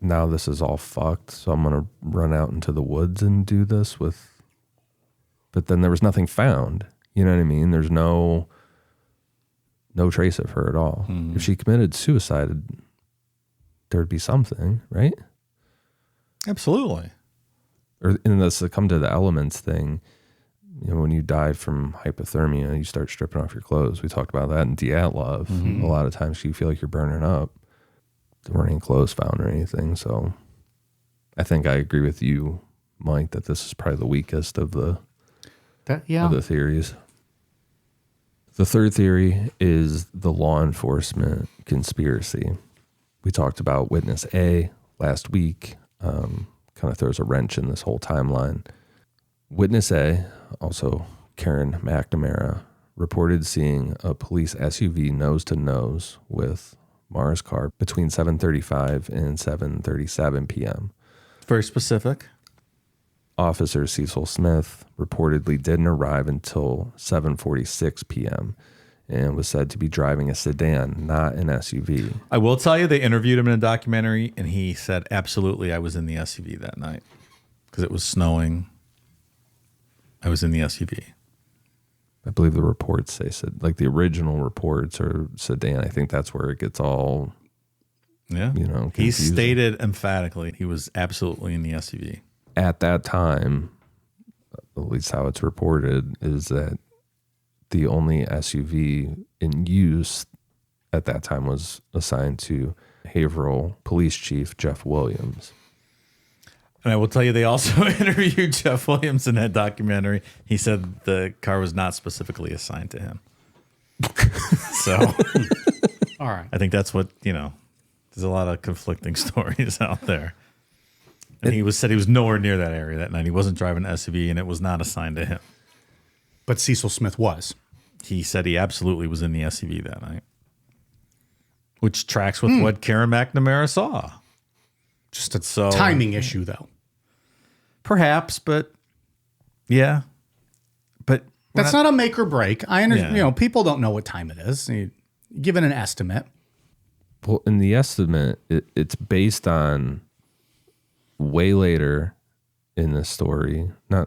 now this is all fucked, so I'm going to run out into the woods and do this with... But then there was nothing found. You know what I mean? There's no trace of her at all. If she committed suicide, there'd be something, right? Absolutely. Or in this, come to the elements thing, you know, when you die from hypothermia, you start stripping off your clothes. We talked about that in Dyatlov. A lot of times you feel like you're burning up. There weren't any clothes found or anything. So I think I agree with you, Mike, that this is probably the weakest of the theories. The third theory is the law enforcement conspiracy. We talked about witness A last week. Kind of throws a wrench in this whole timeline. Witness A, also Karen McNamara, reported seeing a police SUV nose to nose with Maura's car between 7:35 and 7:37 p.m. Very specific. Officer Cecil Smith reportedly didn't arrive until 7:46 p.m. and was said to be driving a sedan, not an SUV. I will tell you, they interviewed him in a documentary, and he said, absolutely, I was in the SUV that night because it was snowing. I was in the SUV. I believe the reports say, like the original reports are sedan. I think that's where it gets all, Yeah. you know, He confusing. stated emphatically he was absolutely in the SUV. At that time, at least how it's reported, is that the only SUV in use at that time was assigned to Haverhill Police Chief Jeff Williams. And I will tell you, they also interviewed Jeff Williams in that documentary. He said the car was not specifically assigned to him. So All right. I think that's what, you know, there's a lot of conflicting stories out there. And he said he was nowhere near that area that night. He wasn't driving an SUV, and it was not assigned to him. But Cecil Smith was. He said he absolutely was in the SUV that night, which tracks with what Karen McNamara saw. Just a timing issue, though. Perhaps, but yeah. But That's not a make or break. I understand. Yeah. You know, people don't know what time it is. You give it an estimate. Well, in the estimate, it's based on way later in the story. I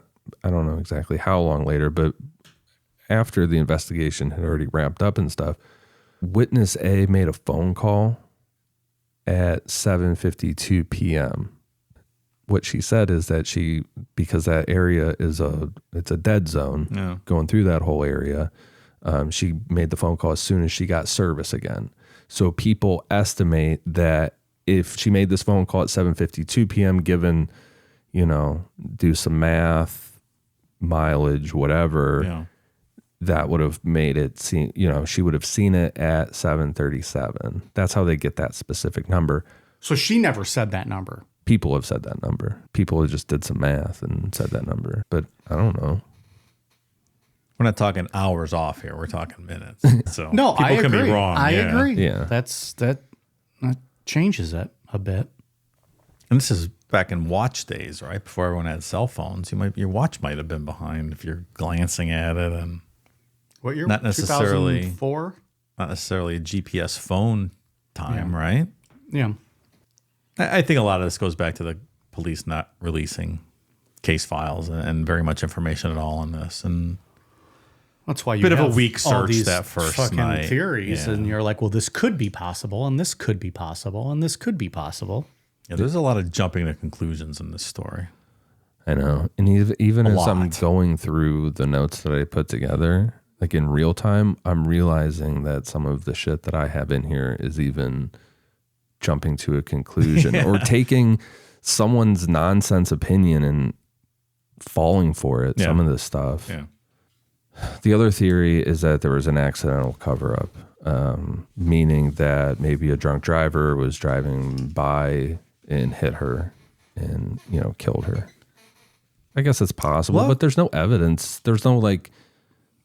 don't know exactly how long later, but after the investigation had already wrapped up and stuff, witness A made a phone call at 7:52 p.m. What she said is that because that area it's a dead zone going through that whole area, she made the phone call as soon as she got service again. So people estimate that if she made this phone call at 7:52 p.m., given, you know, do some math, mileage, whatever, that would have made it seem, you know, she would have seen it at 7:37. That's how they get that specific number. So she never said that number. People have said that number. People just did some math and said that number, but I don't know. we're not talking hours off here. We're talking minutes. So No, people I agree. can be wrong. I yeah. agree. Yeah. That changes it a bit. And this is back in watch days, right? Before everyone had cell phones. Your watch might have been behind if you're glancing at it, and What year? Not necessarily- 2004? not necessarily a GPS phone time, right? Yeah. I think a lot of this goes back to the police not releasing case files and very much information at all on this. And That's why you Bit of a have weak all search these that first fucking night. theories, Yeah. and you're like, well, this could be possible, and this could be possible, and this could be possible. yeah, there's a lot of jumping to conclusions in this story. I know. And even as I'm lot. going through the notes that I put together, like in real time, I'm realizing that some of the shit that I have in here is even jumping to a conclusion or taking someone's nonsense opinion and falling for it. Some of this stuff. Yeah. The other theory is that there was an accidental cover up, meaning that maybe a drunk driver was driving by and hit her and, killed her. I guess it's possible, but there's no evidence. There's no like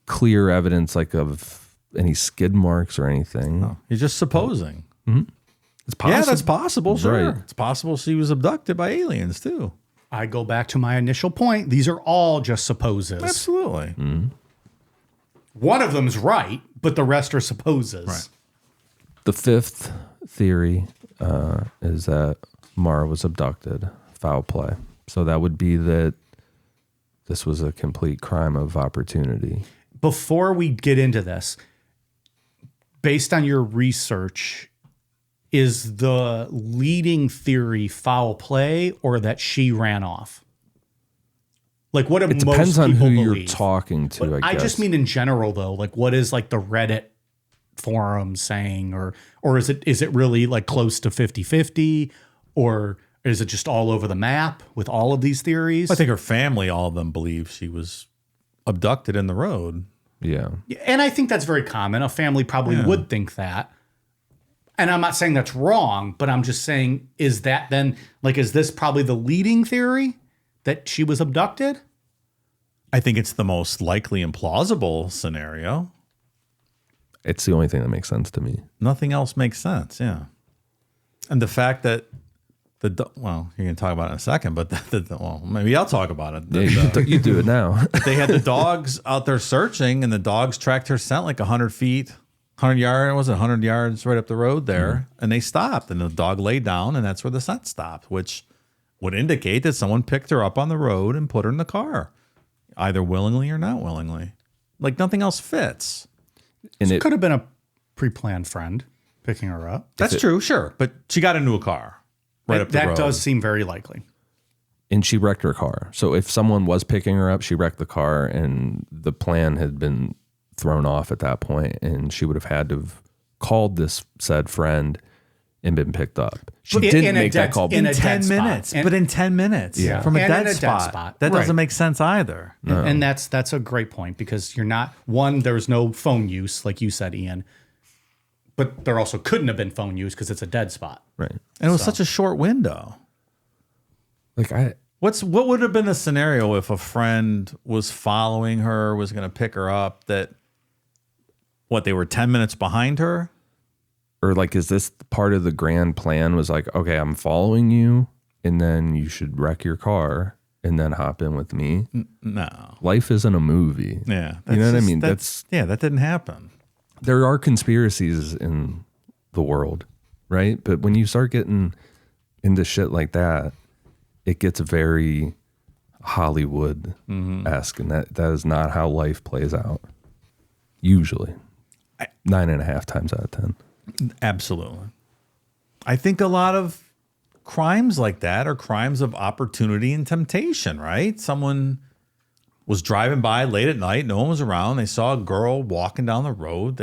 clear evidence like of any skid marks or anything. Oh, you're just supposing. It's possible. Yeah, that's possible. Sure. Right. It's possible she was abducted by aliens too. I go back to my initial point. These are all just supposes. Absolutely. One of them's right, but the rest are supposes. Right. The fifth theory is that Maura was abducted, foul play. So that would be that this was a complete crime of opportunity. Before we get into this, based on your research, is the leading theory foul play or that she ran off? Like, what do It most depends on who people you're believe? talking to, But I guess. I just mean in general, though. Like, what is like the Reddit forum saying, or is it really like close to 50-50, or is it just all over the map with all of these theories? I think her family, all of them, believe she was abducted in the road. Yeah. And I think that's very common. A family probably would think that. And I'm not saying that's wrong, but I'm just saying, is that then, like, is this probably the leading theory that she was abducted? I think it's the most likely and plausible scenario. It's the only thing that makes sense to me. Nothing else makes sense. Yeah. And the fact that well, you're going to talk about it in a second, but well, maybe I'll talk about it. Yeah, you do it now. They had the dogs out there searching, and the dogs tracked her scent like 100 feet, 100 yards, was it 100 yards right up the road there? And they stopped, and the dog laid down, and that's where the scent stopped, which would indicate that someone picked her up on the road and put her in the car, either willingly or not willingly. Like, nothing else fits. And It could have been a pre-planned friend picking her up. That's true, sure. But she got into a car right up the road. That does seem very likely. and she wrecked her car. So if someone was picking her up, she wrecked the car, and the plan had been thrown off at that point, and she would have had to have called this said friend and been picked up. She didn't make that call. In 10 minutes. But in 10 minutes. Yeah. From a And dead in a dead spot. spot. That Right. doesn't make sense either. And that's a great point, because you're not, one, there's no phone use, like you said, Ian, but there also couldn't have been phone use because it's a dead spot. Right. And it was such a short window. Like What would have been the scenario if a friend was following her, was going to pick her up, that they were 10 minutes behind her? or like, is this part of the grand plan was like, okay, I'm following you, and then you should wreck your car and then hop in with me? No. Life isn't a movie. Yeah. You know what I mean? That didn't happen. there are conspiracies in the world, right? But when you start getting into shit like that, it gets very Hollywood-esque, and that is not how life plays out. Usually. 9.5 times out of 10. Absolutely. I think a lot of crimes like that are crimes of opportunity and temptation, right? Someone was driving by late at night, no one was around, they saw a girl walking down the road,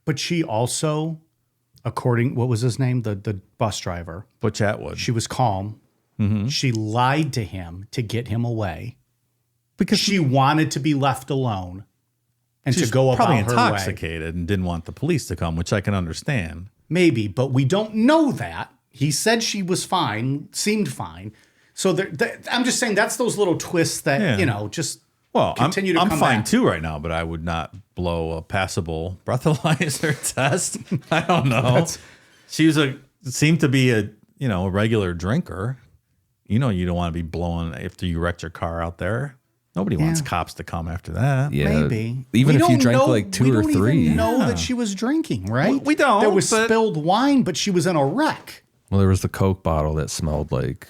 But she also, what was his name? The bus driver. Butch Atwood. She was calm. She lied to him to get him away because she wanted to be left alone and she to was go probably about her way. intoxicated and didn't want the police to come, which I can understand. Maybe, but we don't know that. He said she was fine, seemed fine. So I'm just saying that's those little twists that, just continue to I'm come fine back. too right now, but I would not blow a passable breathalyzer test. I don't know. Seemed to be a regular drinker. You don't want to be blowing after you wrecked your car out there. Nobody wants cops to come after that. Yeah. Maybe. Even We if you don't drank know- like 2 we or don't 3. even know that she was drinking, right? We don't, There was but- spilled wine, but she was in a wreck. Well, there was the Coke bottle that smelled like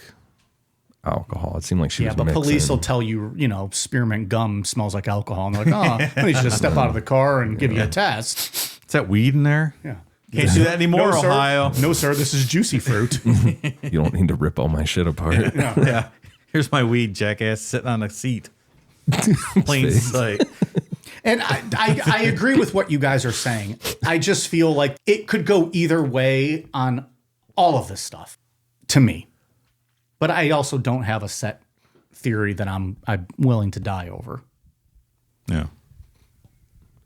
alcohol. It seemed like she was But mixing. police will tell you, spearmint gum smells like alcohol. And they're like, oh, you should just step out of the car and give you a test. Is that weed in there? Yeah. Can't do that anymore, No, sir. Ohio. No, sir, this is juicy fruit. You don't need to rip all my shit apart. Yeah. Here's my weed, jackass, sitting on a seat. Plain sight. And I agree with what you guys are saying. I just feel like it could go either way on all of this stuff to me. But I also don't have a set theory that I'm willing to die over. Yeah.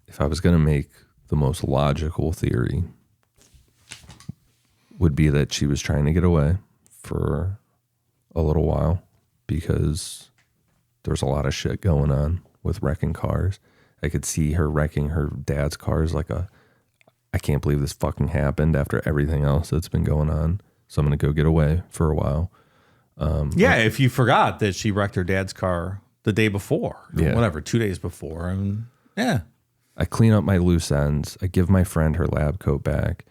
If I was going to make the most logical theory, would be that she was trying to get away for a little while because there's a lot of shit going on with wrecking cars. I could see her wrecking her dad's cars like I can't believe this fucking happened after everything else that's been going on. So I'm going to go get away for a while. If you forgot that she wrecked her dad's car the day before, Yeah. whatever, 2 days before. And yeah. I clean up my loose ends. I give my friend her lab coat back.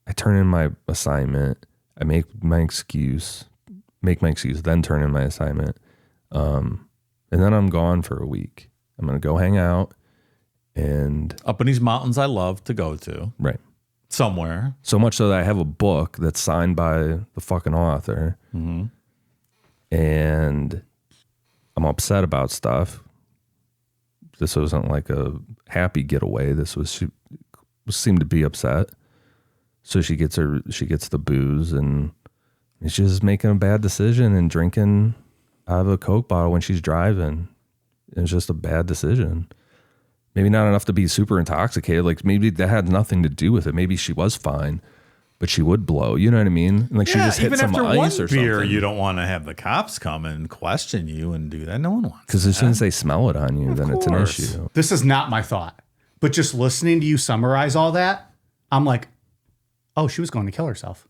I turn in my assignment. I make my excuse, then turn in my assignment. And then I'm gone for a week. I'm going to go hang out and Up in these mountains I love to go to. right. Somewhere. So much so that I have a book that's signed by the fucking author. Mm-hmm. And I'm upset about stuff. This wasn't like a happy getaway. She seemed to be upset. So she gets the booze and she's just making a bad decision and drinking out of a Coke bottle when she's driving. It's just a bad decision. Maybe not enough to be super intoxicated. Like maybe that had nothing to do with it. Maybe she was fine, but she would blow. You know what I mean? Like she just hit even some after ice one or beer, something. you don't want to have the cops come and question you and do that. No one wants. Because as soon as they smell it on you, then it's an course. issue. This is not my thought. But just listening to you summarize all that, I'm like, oh, she was going to kill herself.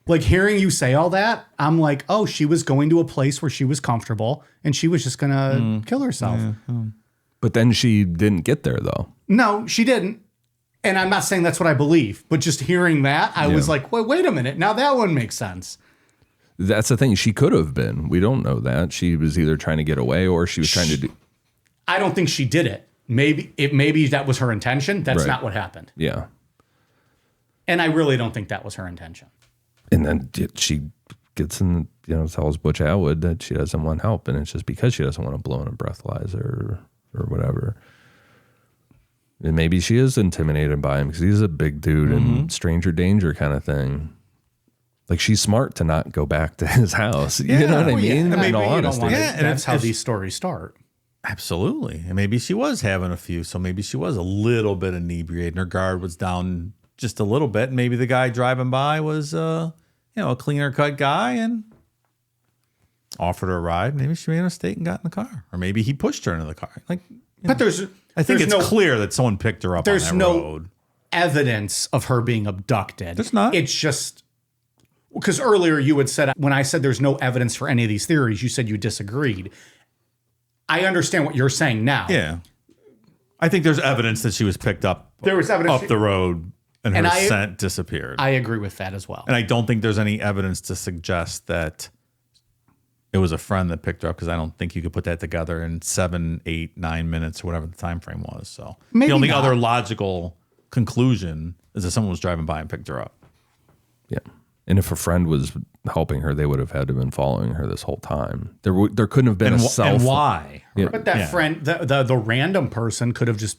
Like hearing you say all that, I'm like, oh, she was going to a place where she was comfortable and she was just going to kill herself. But then she didn't get there though. No, she didn't. And I'm not saying that's what I believe, but just hearing that, I was like, wait a minute. Now that one makes sense. That's the thing. She could have been. We don't know that. She was either trying to get away or she was trying to do. I don't think she did it. Maybe that was her intention. That's Right. not what happened. Yeah. And I really don't think that was her intention. And then she gets in, tells Butch Atwood that she doesn't want help. And it's just because she doesn't want to blow in a breathalyzer or whatever. And maybe she is intimidated by him because he's a big dude and stranger danger kind of thing. Like she's smart to not go back to his house. You know what I mean? And maybe In all you don't honesty. want to. Yeah, and That's how if- these stories start. Absolutely. And maybe she was having a few, so maybe she was a little bit inebriated and her guard was down just a little bit. Maybe the guy driving by was, a cleaner cut guy and offered her a ride. Maybe she made a mistake and got in the car. Or maybe he pushed her into the car. But I think there's it's clear that someone picked her up on there's that no road. evidence of her being abducted. There's not. It's just because earlier you had said, when I said there's no evidence for any of these theories, you said you disagreed. I understand what you're saying now. Yeah. I think there's evidence that she was picked up There was evidence up the road and her And I- scent disappeared. I agree with that as well. And I don't think there's any evidence to suggest that it was a friend that picked her up because I don't think you could put that together in 7, 8, 9 minutes or whatever the time frame was. So Maybe the only not. other logical conclusion is that someone was driving by and picked her up. Yeah. And if a friend was helping her, they would have had to have been following her this whole time. There couldn't have been And, a and why? Yeah. But that friend, the random person could have just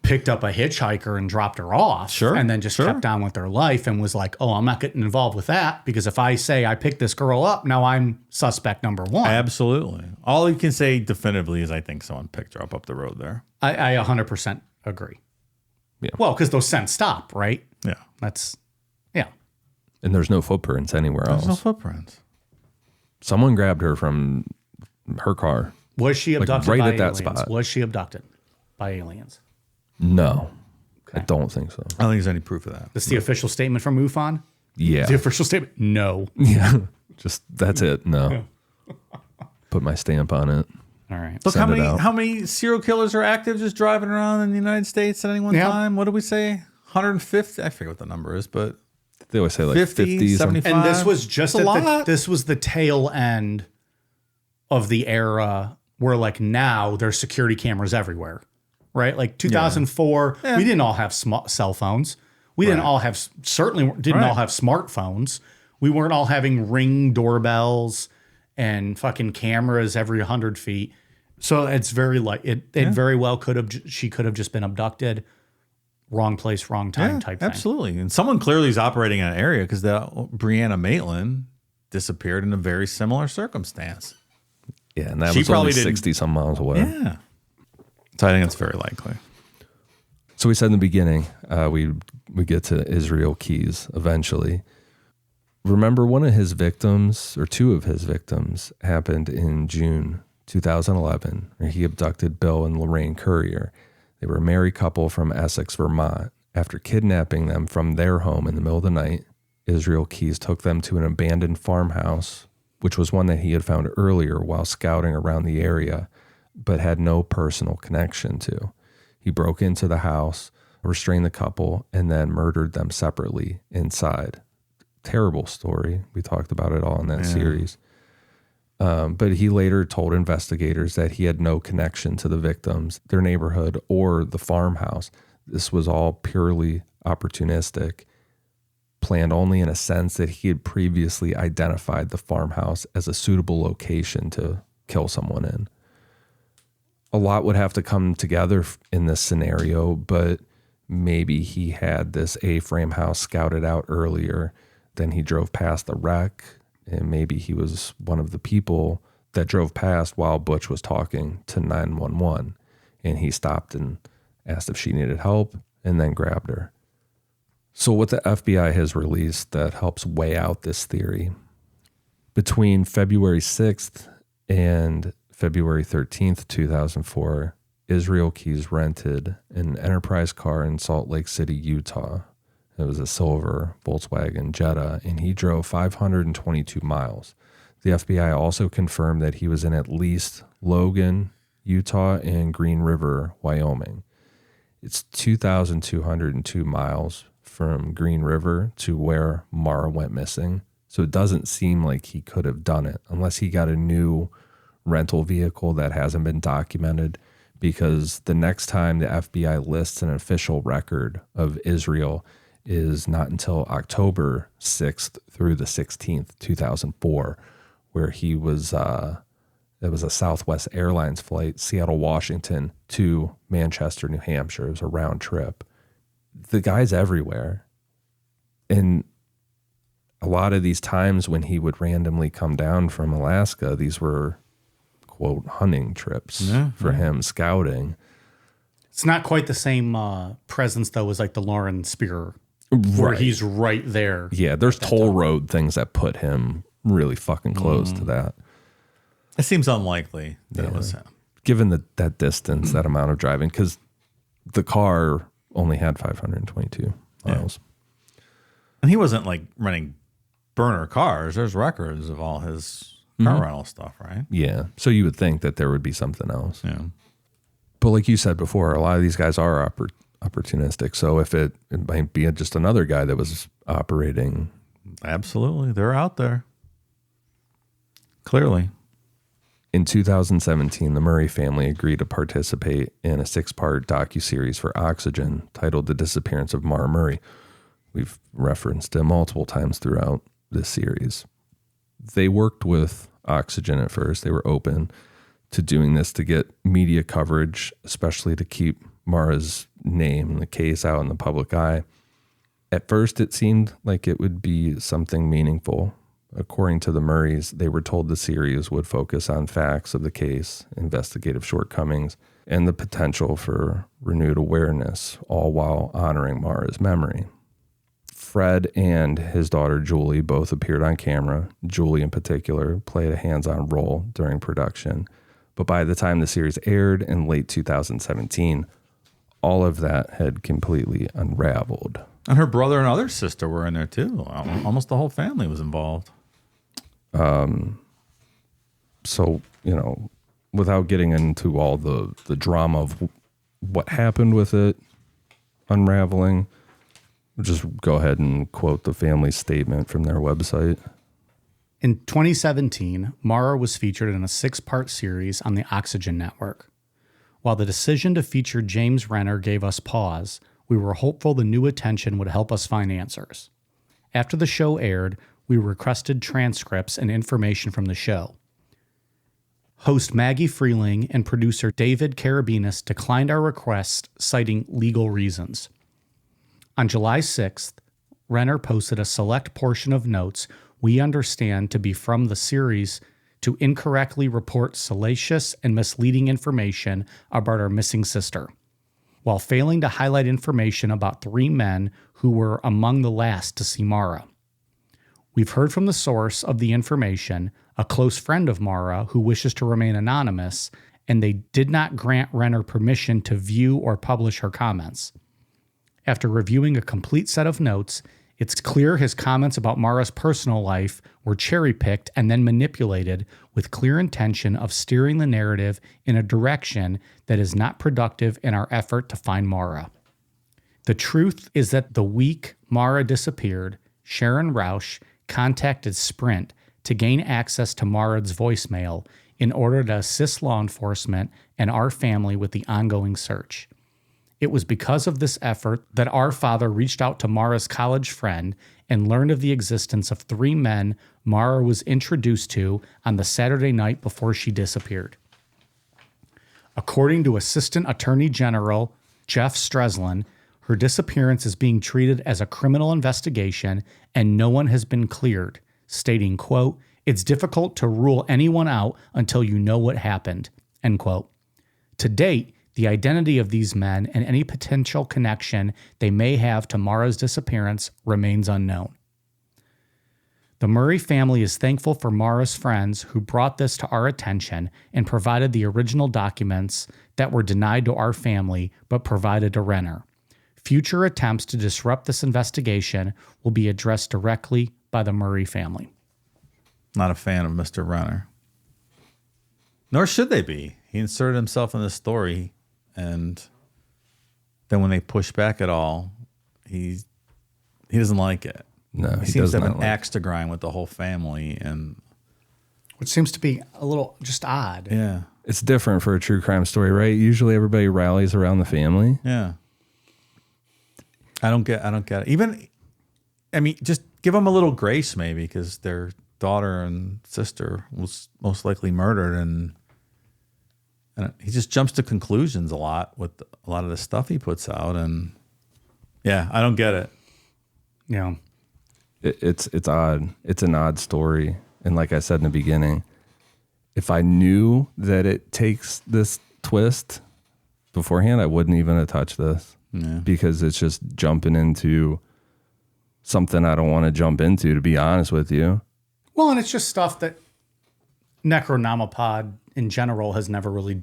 picked up a hitchhiker and dropped her off. Sure, And then just sure. kept on with their life and was like, oh, I'm not getting involved with that because if I say I picked this girl up, now I'm suspect number one. Absolutely. All you can say definitively is I think someone picked her up the road there. I 100% agree. Yeah. Well, because those scents stop, right? Yeah. That's, yeah. And there's no footprints anywhere else. There's no footprints. Someone grabbed her from her car. Was she abducted right by at that aliens? spot. Was she abducted by aliens? No, I don't think so. I don't think there's any proof of that. That's the official statement from MUFON? Yeah. The official statement? No. Yeah. Just that's it. No. Put my stamp on it. All right. Look, Send it out. how many serial killers are active just driving around in the United States at any one Yeah. time? What did we say? 150? I forget what the number is, but They always say like 50, 50, 75. And this was just That's a at lot. this was the tail end of the era where like now there's security cameras everywhere, right? Like 2004, we didn't all have cell phones. We didn't all have certainly didn't all have smartphones. We weren't all having Ring doorbells and fucking cameras every 100 feet. So it's very it very well she could have just been abducted, wrong place, wrong time type thing. Absolutely. And someone clearly is operating in an area because Brianna Maitland disappeared in a very similar circumstance. Yeah, and that She was probably only didn't- 60 some miles away. Yeah. So I think it's very likely. So we said in the beginning, we get to Israel Keys eventually. Remember, one of his victims, or two of his victims, happened in June 2011, where he abducted Bill and Lorraine Currier. They were a married couple from Essex, Vermont. After kidnapping them from their home in the middle of the night, Israel Keys took them to an abandoned farmhouse, which was one that he had found earlier while scouting around the area, but had no personal connection to. He broke into the house, restrained the couple, and then murdered them separately inside. Terrible story. We talked about it all in that series. But he later told investigators that he had no connection to the victims, their neighborhood, or the farmhouse. This was all purely opportunistic, planned only in a sense that he had previously identified the farmhouse as a suitable location to kill someone in. A lot would have to come together in this scenario, but maybe he had this A-frame house scouted out earlier. Then he drove past the wreck, and maybe he was one of the people that drove past while Butch was talking to 911, and he stopped and asked if she needed help and then grabbed her. So what the FBI has released that helps weigh out this theory, between February 6th and February 13th, 2004, Israel Keys rented an Enterprise car in Salt Lake City, Utah. It was a silver Volkswagen Jetta, and he drove 522 miles. The FBI also confirmed that he was in at least Logan, Utah, and Green River, Wyoming. It's 2,202 miles from Green River to where Maura went missing. So it doesn't seem like he could have done it unless he got a new rental vehicle that hasn't been documented, because the next time the FBI lists an official record of Israel is not until October 6th through the 16th, 2004, where he was, it was a Southwest Airlines flight, Seattle, Washington to Manchester, New Hampshire. It was a round trip. The guy's everywhere. And a lot of these times when he would randomly come down from Alaska, these were, quote, hunting trips for him, scouting. It's not quite the same presence, though, as like the Lauren Spear, where he's right there. Yeah, there's toll road things that put him really fucking close to that. It seems unlikely that it was him. Given that distance, that amount of driving, because the car only had 522 miles. And he wasn't like running burner cars. There's records of all his car rental stuff, right? Yeah, so you would think that there would be something else. Yeah. But like you said before, a lot of these guys are opportunistic. So if it might be just another guy that was operating. Absolutely. They're out there. Clearly. In 2017, the Murray family agreed to participate in a 6-part docuseries for Oxygen titled The Disappearance of Maura Murray. We've referenced it multiple times throughout this series. They worked with Oxygen at first. They were open to doing this to get media coverage, especially to keep Maura's name and the case out in the public eye. At first, it seemed like it would be something meaningful. According to the Murrays, they were told the series would focus on facts of the case, investigative shortcomings, and the potential for renewed awareness, all while honoring Maura's memory. Fred and his daughter Julie both appeared on camera. Julie, in particular, played a hands-on role during production. But by the time the series aired in late 2017, all of that had completely unraveled. And her brother and other sister were in there too. Almost the whole family was involved. So, without getting into all the drama of what happened with it unraveling, we'll just go ahead and quote the family's statement from their website. In 2017, Maura was featured in a 6-part series on the Oxygen Network. While the decision to feature James Renner gave us pause, we were hopeful the new attention would help us find answers. After the show aired, we requested transcripts and information from the show. Host Maggie Freeling and producer David Carabinas declined our request, citing legal reasons. On July 6th, Renner posted a select portion of notes we understand to be from the series to incorrectly report salacious and misleading information about our missing sister, while failing to highlight information about 3 men who were among the last to see Maura. We've heard from the source of the information, a close friend of Maura who wishes to remain anonymous, and they did not grant Renner permission to view or publish her comments. After reviewing a complete set of notes, it's clear his comments about Maura's personal life were cherry-picked and then manipulated with clear intention of steering the narrative in a direction that is not productive in our effort to find Maura. The truth is that the week Maura disappeared, Sharon Rausch contacted Sprint to gain access to Maura's voicemail in order to assist law enforcement and our family with the ongoing search. It was because of this effort that our father reached out to Maura's college friend and learned of the existence of 3 men Maura was introduced to on the Saturday night before she disappeared. According to Assistant Attorney General Jeff Streslin, her disappearance is being treated as a criminal investigation and no one has been cleared, stating, quote, "It's difficult to rule anyone out until you know what happened," end quote. To date, the identity of these men and any potential connection they may have to Maura's disappearance remains unknown. The Murray family is thankful for Maura's friends who brought this to our attention and provided the original documents that were denied to our family but provided to Renner. Future attempts to disrupt this investigation will be addressed directly by the Murray family. Not a fan of Mr. Renner. Nor should they be. He inserted himself in this story, and then when they push back at all, he doesn't like it. No, he seems to have an axe to grind with the whole family, and Which seems to be a little just odd. yeah, It's different for a true crime story, right? Usually everybody rallies around the family. yeah. I don't get it. Even, I mean, just give them a little grace, maybe, because their daughter and sister was most likely murdered, and he just jumps to conclusions a lot with a lot of the stuff he puts out, and yeah, I don't get it. Yeah. It's odd. It's an odd story. And like I said in the beginning, if I knew that it takes this twist beforehand, I wouldn't even have touched this. Yeah. Because it's just jumping into something I don't want to jump into, to be honest with you. Well, and it's just stuff that Necronomipod in general has never really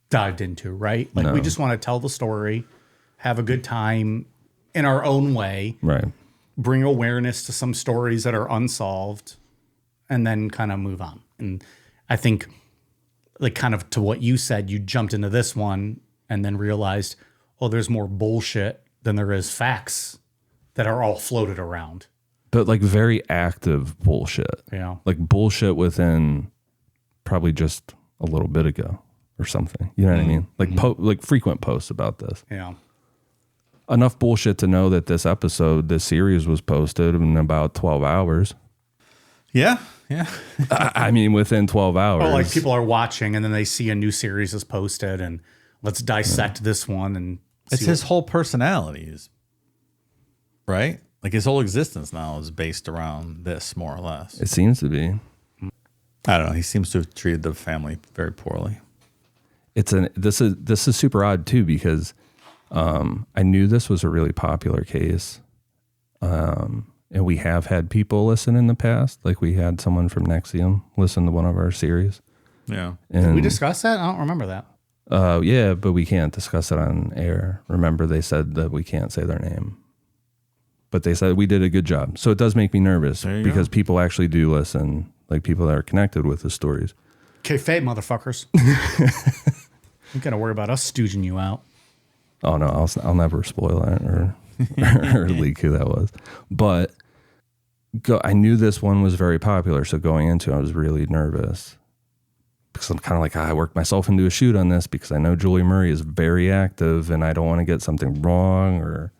dived into, right? Like, we just want to tell the story, have a good time in our own way, Right. bring awareness to some stories that are unsolved, and then kind of move on. And I think, like, kind of to what you said, you jumped into this one and then realized, oh, there's more bullshit than there is facts that are all floated around. But like very active bullshit. Yeah. Like bullshit within probably just a little bit ago or something. You know what I mean? Like like frequent posts about this. Yeah. Enough bullshit to know that this series was posted in about 12 hours. Yeah, yeah. I mean, within 12 hours. Or like people are watching and then they see a new series is posted and let's dissect this one and It's his whole personality, is right? Like his whole existence now is based around this, more or less. It seems to be. I don't know. He seems to have treated the family very poorly. This is super odd too, because I knew this was a really popular case. And we have had people listen in the past. Like we had someone from Nexium listen to one of our series. Yeah. And, Did we discuss that? I don't remember that. yeah, but we can't discuss it on air. Remember, they said that we can't say their name. But they said we did a good job. So it does make me nervous because people actually do listen, like people that are connected with the stories. Kayfabe, motherfuckers. You gotta worry about us stooging you out. Oh, no, I'll never spoil that or leak who that was. But I knew this one was very popular. So going into it, I was really nervous. Because I'm kind of like, I worked myself into a shoot on this because I know Julie Murray is very active and I don't want to get something wrong.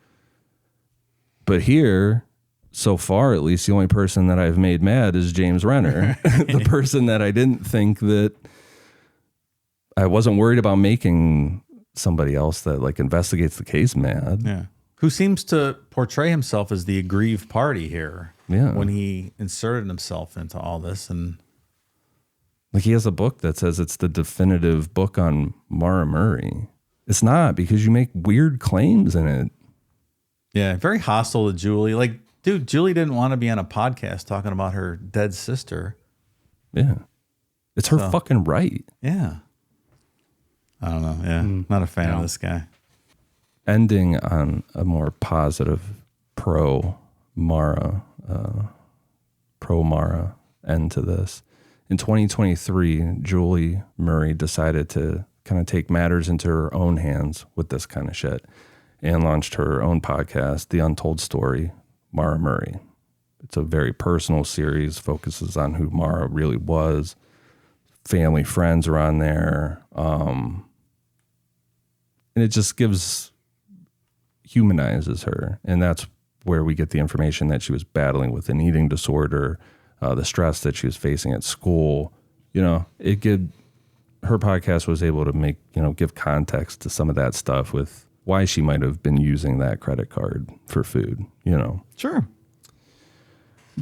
But here, so far, at least, the only person that I've made mad is James Renner, the person that I didn't think that I wasn't worried about making somebody else that like investigates the case mad. Yeah. Who seems to portray himself as the aggrieved party here. Yeah. When he inserted himself into all this. And like he has a book that says it's the definitive book on Maura Murray. It's not, because you make weird claims in it. yeah, very hostile to Julie. Like, dude, Julie didn't want to be on a podcast talking about her dead sister. Yeah. It's her fucking right. Yeah. I don't know. Yeah. Not a fan of this guy. Ending on a more positive pro Maura end to this. In 2023, Julie Murray decided to kind of take matters into her own hands with this kind of shit and launched her own podcast, The Untold Story, Maura Murray. It's a very personal series, focuses on who Maura really was. Family, friends are on there. And it just humanizes her. And that's where we get the information that she was battling with an eating disorder, the stress that she was facing at school. You know, her podcast was able to give context to some of that stuff with why she might have been using that credit card for food, Sure.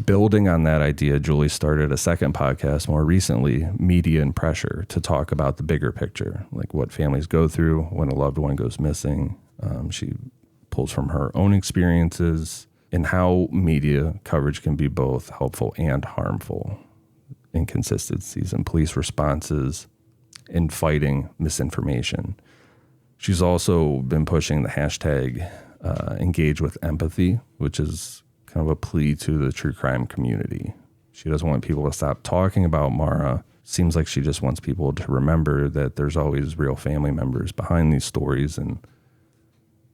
Building on that idea, Julie started a second podcast more recently, Media and Pressure, to talk about the bigger picture, like what families go through when a loved one goes missing. She pulls from her own experiences and how media coverage can be both helpful and harmful, inconsistencies in police responses, in fighting misinformation. She's also been pushing the hashtag engage with empathy, which is kind of a plea to the true crime community. She doesn't want people to stop talking about Maura. Seems like she just wants people to remember that there's always real family members behind these stories, and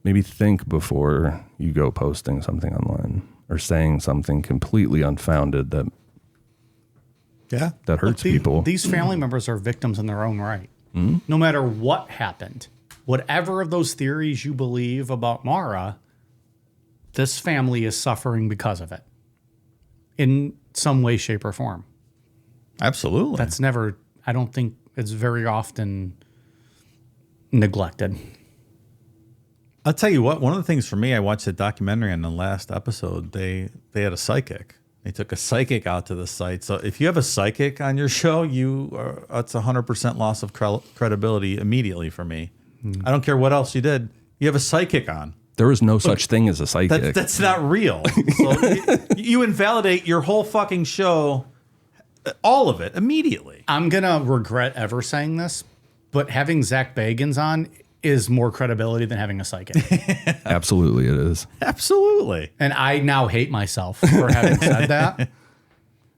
maybe think before you go posting something online or saying something completely unfounded that hurts people. These family members are victims in their own right. Mm-hmm. No matter what happened, whatever of those theories you believe about Maura, this family is suffering because of it in some way, shape, or form. Absolutely. I don't think it's very often neglected. I'll tell you what, one of the things for me, I watched a documentary on the last episode. They had a psychic. They took a psychic out to the site. So if you have a psychic on your show, it's 100% loss of credibility immediately for me. I don't care what else you did. You have a psychic on. There is no such thing as a psychic. That's not real. So you invalidate your whole fucking show, all of it, immediately. I'm going to regret ever saying this, but having Zach Bagans on is more credibility than having a psychic. Absolutely it is. Absolutely. And I now hate myself for having said that.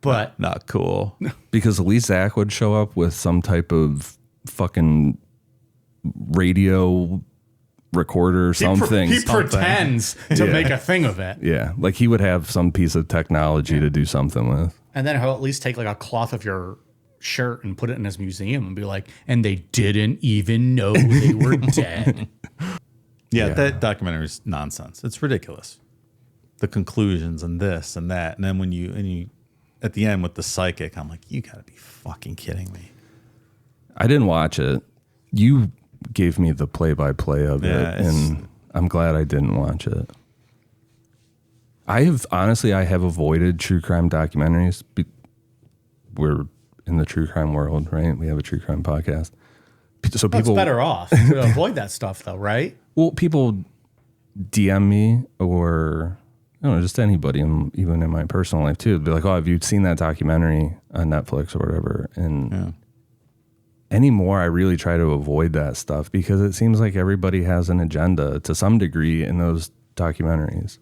But not cool. Because at least Zach would show up with some type of fucking radio recorder or something. He pretends to make a thing of it. Yeah, like he would have some piece of technology to do something with. And then he'll at least take like a cloth of your shirt and put it in his museum and be like, and they didn't even know they were dead. Yeah, that documentary is nonsense. It's ridiculous. The conclusions and this and that. And then when you at the end with the psychic, I'm like, you gotta be fucking kidding me. I didn't watch it. You gave me the play-by-play of it, and I'm glad I didn't watch it. I have avoided true crime documentaries. We're in the true crime world, right? We have a true crime podcast. So people better off to avoid that stuff, though, right? Well, people DM me, or I don't know, just anybody, even in my personal life too. Be like, "Oh, have you seen that documentary on Netflix or whatever?" And anymore, I really try to avoid that stuff because it seems like everybody has an agenda to some degree in those documentaries.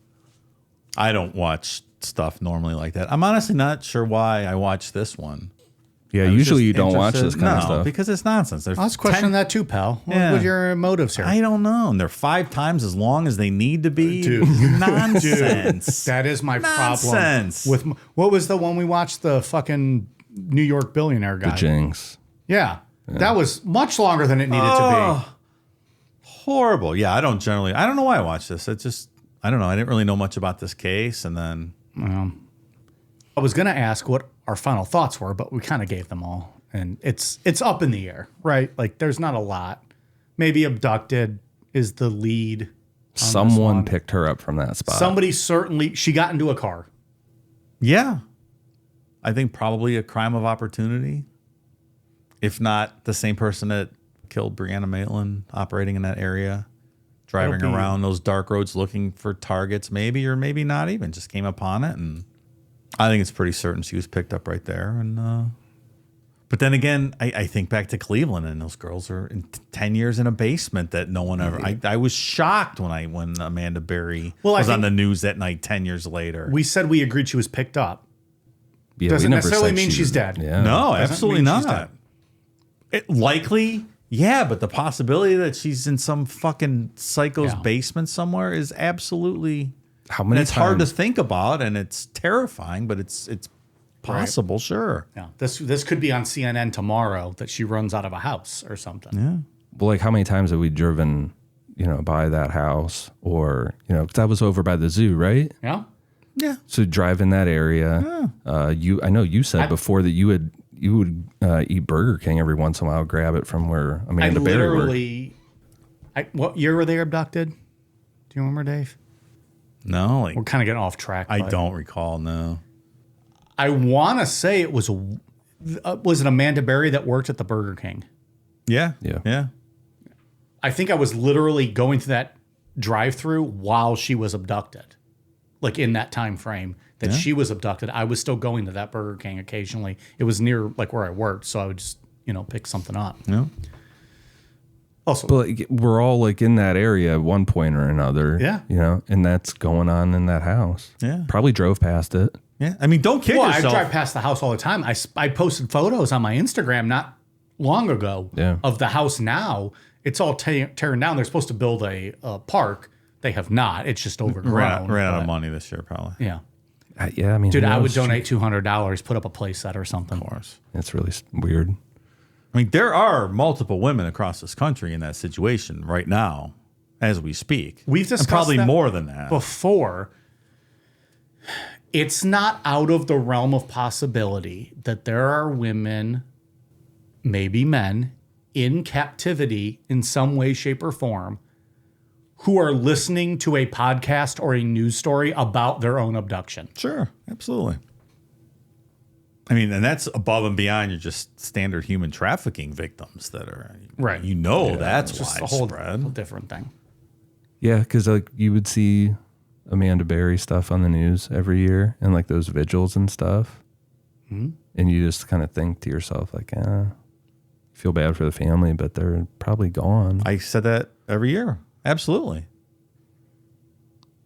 I don't watch stuff normally like that. I'm honestly not sure why I watched this one. Yeah, usually you don't watch this kind of stuff. Because it's nonsense. I was questioning that too, pal. What are your motives here? I don't know. And they're 5 times as long as they need to be. Dude. Nonsense. Dude, that is my Nonsense. problem. With what was the one we watched? The fucking New York billionaire guy. The Jinx. Yeah. That was much longer than it needed to be. Horrible. Yeah, I don't know why I watched this. It just, I don't know. I didn't really know much about this case. And then I was going to ask what our final thoughts were, but we kind of gave them all. And it's up in the air, right? Like there's not a lot. Maybe abducted is the lead. Someone picked her up from that spot. Somebody certainly, she got into a car. Yeah. I think probably a crime of opportunity. If not the same person that killed Breonna Maitland operating in that area, driving around those dark roads looking for targets, maybe, or maybe not even, just came upon it. And I think it's pretty certain she was picked up right there. And but then again, I think back to Cleveland, and those girls are 10 years in a basement that no one ever. I was shocked when Amanda Berry was on the news that night 10 years later. We said we agreed she was picked up. Yeah, doesn't necessarily mean she's dead. Yeah. No, Doesn't absolutely mean she's not. dead. Likely, yeah, but the possibility that she's in some fucking psycho's basement somewhere is absolutely. How many? It's hard to think about, and it's terrifying, but it's possible, sure. Yeah, this could be on CNN tomorrow that she runs out of a house or something. Yeah. Well, like how many times have we driven, by that house, or 'cause that was over by the zoo, right? Yeah. Yeah. So drive in that area. I know you said before that you would eat Burger King every once in a while, grab it from where Amanda Berry worked. What year were they abducted? Do you remember, Dave? No, We're kind of getting off track. I don't recall. No. I want to say it was it Amanda Berry that worked at the Burger King? Yeah. Yeah. Yeah. I think I was literally going through that drive-through while she was abducted. Like in that time frame that she was abducted, I was still going to that Burger King occasionally. It was near like where I worked, so I would just pick something up. Yeah. Also, But we're all like in that area at one point or another. Yeah. And that's going on in that house. Yeah. Probably drove past it. Yeah. I mean, don't kid well, yourself. I drive past the house all the time. I posted photos on my Instagram not long ago of the house now. It's all tearing down. They're supposed to build a park. They have not. It's just overgrown. Ran out of money this year, probably. Yeah. Yeah, I mean, Dude, I would donate $200, put up a play set or something. Of course. It's really weird. I mean, there are multiple women across this country in that situation right now, as we speak. We've discussed and probably that more than that. before. It's not out of the realm of possibility that there are women, maybe men, in captivity in some way, shape, or form who are listening to a podcast or a news story about their own abduction. Sure, absolutely. I mean, and that's above and beyond your just standard human trafficking victims that are Right. That's Just a widespread. whole different thing. Yeah, because like you would see Amanda Berry stuff on the news every year and like those vigils and stuff. Mm-hmm. And you just kind of think to yourself, like, feel bad for the family, but they're probably gone. I said that every year. Absolutely.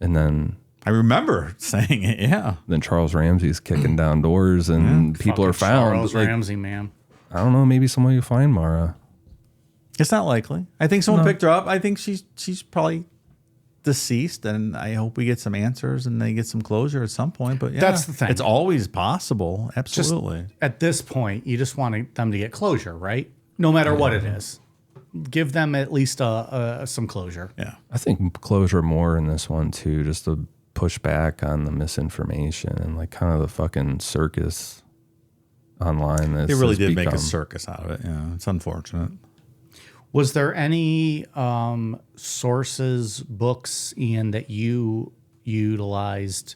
And then I remember saying it, yeah. Then Charles Ramsey's kicking down doors and people are found. Charles Ramsey, man. I don't know, maybe somebody will find Maura. It's not likely. I think someone picked her up. I think she's probably deceased, and I hope we get some answers and they get some closure at some point. But yeah, That's the thing. It's always possible. Absolutely. At this point, you just want them to get closure, right? No matter what it is. Give them at least some closure. Yeah. I think closure more in this one too, just to push back on the misinformation and like kind of the fucking circus online. They really did make a circus out of it. Yeah, it's unfortunate. Was there any sources, books, Ian, that you utilized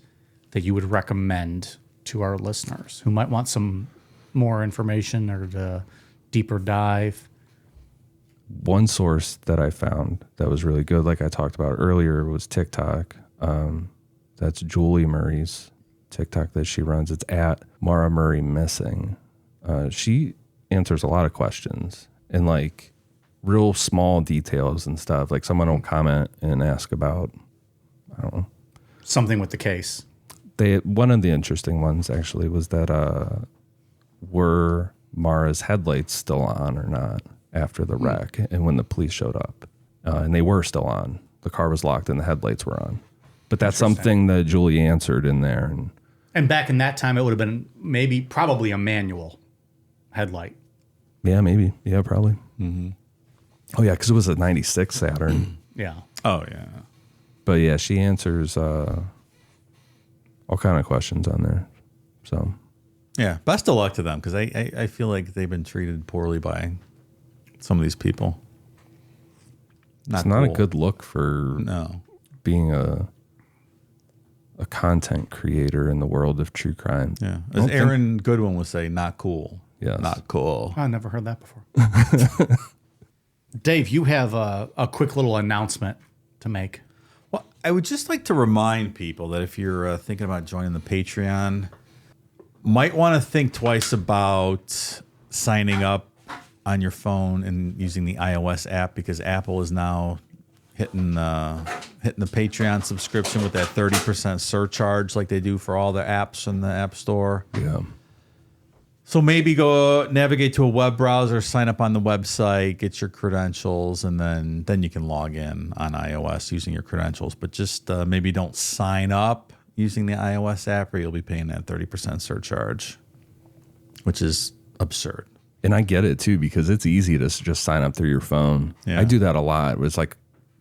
that you would recommend to our listeners who might want some more information or the deeper dive? One source that I found that was really good, like I talked about earlier, was TikTok. That's Julie Murray's TikTok that she runs. It's at Maura Murray Missing. She answers a lot of questions and like real small details and stuff. Like someone will comment and ask about, I don't know, something with the case. One of the interesting ones actually was that were Maura's headlights still on or not after the wreck and when the police showed up. And they were still on. The car was locked and the headlights were on. But that's something that Julie answered in there. And back in that time, it would have been probably a manual headlight. Yeah, maybe. Yeah, probably. Mm-hmm. Oh, yeah, because it was a 96 Saturn. Yeah. Oh, yeah. But yeah, she answers all all kind of questions on there. So Yeah, best of luck to them because I feel like they've been treated poorly by some of these people. it's not cool. a good look for No. being a content creator in the world of true crime. Yeah. I As don't Aaron Goodwin would say, not cool. Yes. Not cool. I never heard that before. Dave, you have a quick little announcement to make. Well, I would just like to remind people that if you're thinking about joining the Patreon, might want to think twice about signing up on your phone and using the iOS app because Apple is now hitting the Patreon subscription with that 30% surcharge like they do for all the apps in the App Store. Yeah. So maybe go navigate to a web browser, sign up on the website, get your credentials, and then you can log in on iOS using your credentials. But just maybe don't sign up using the iOS app or you'll be paying that 30% surcharge, which is absurd. And I get it too, because it's easy to just sign up through your phone. Yeah. I do that a lot. It's like,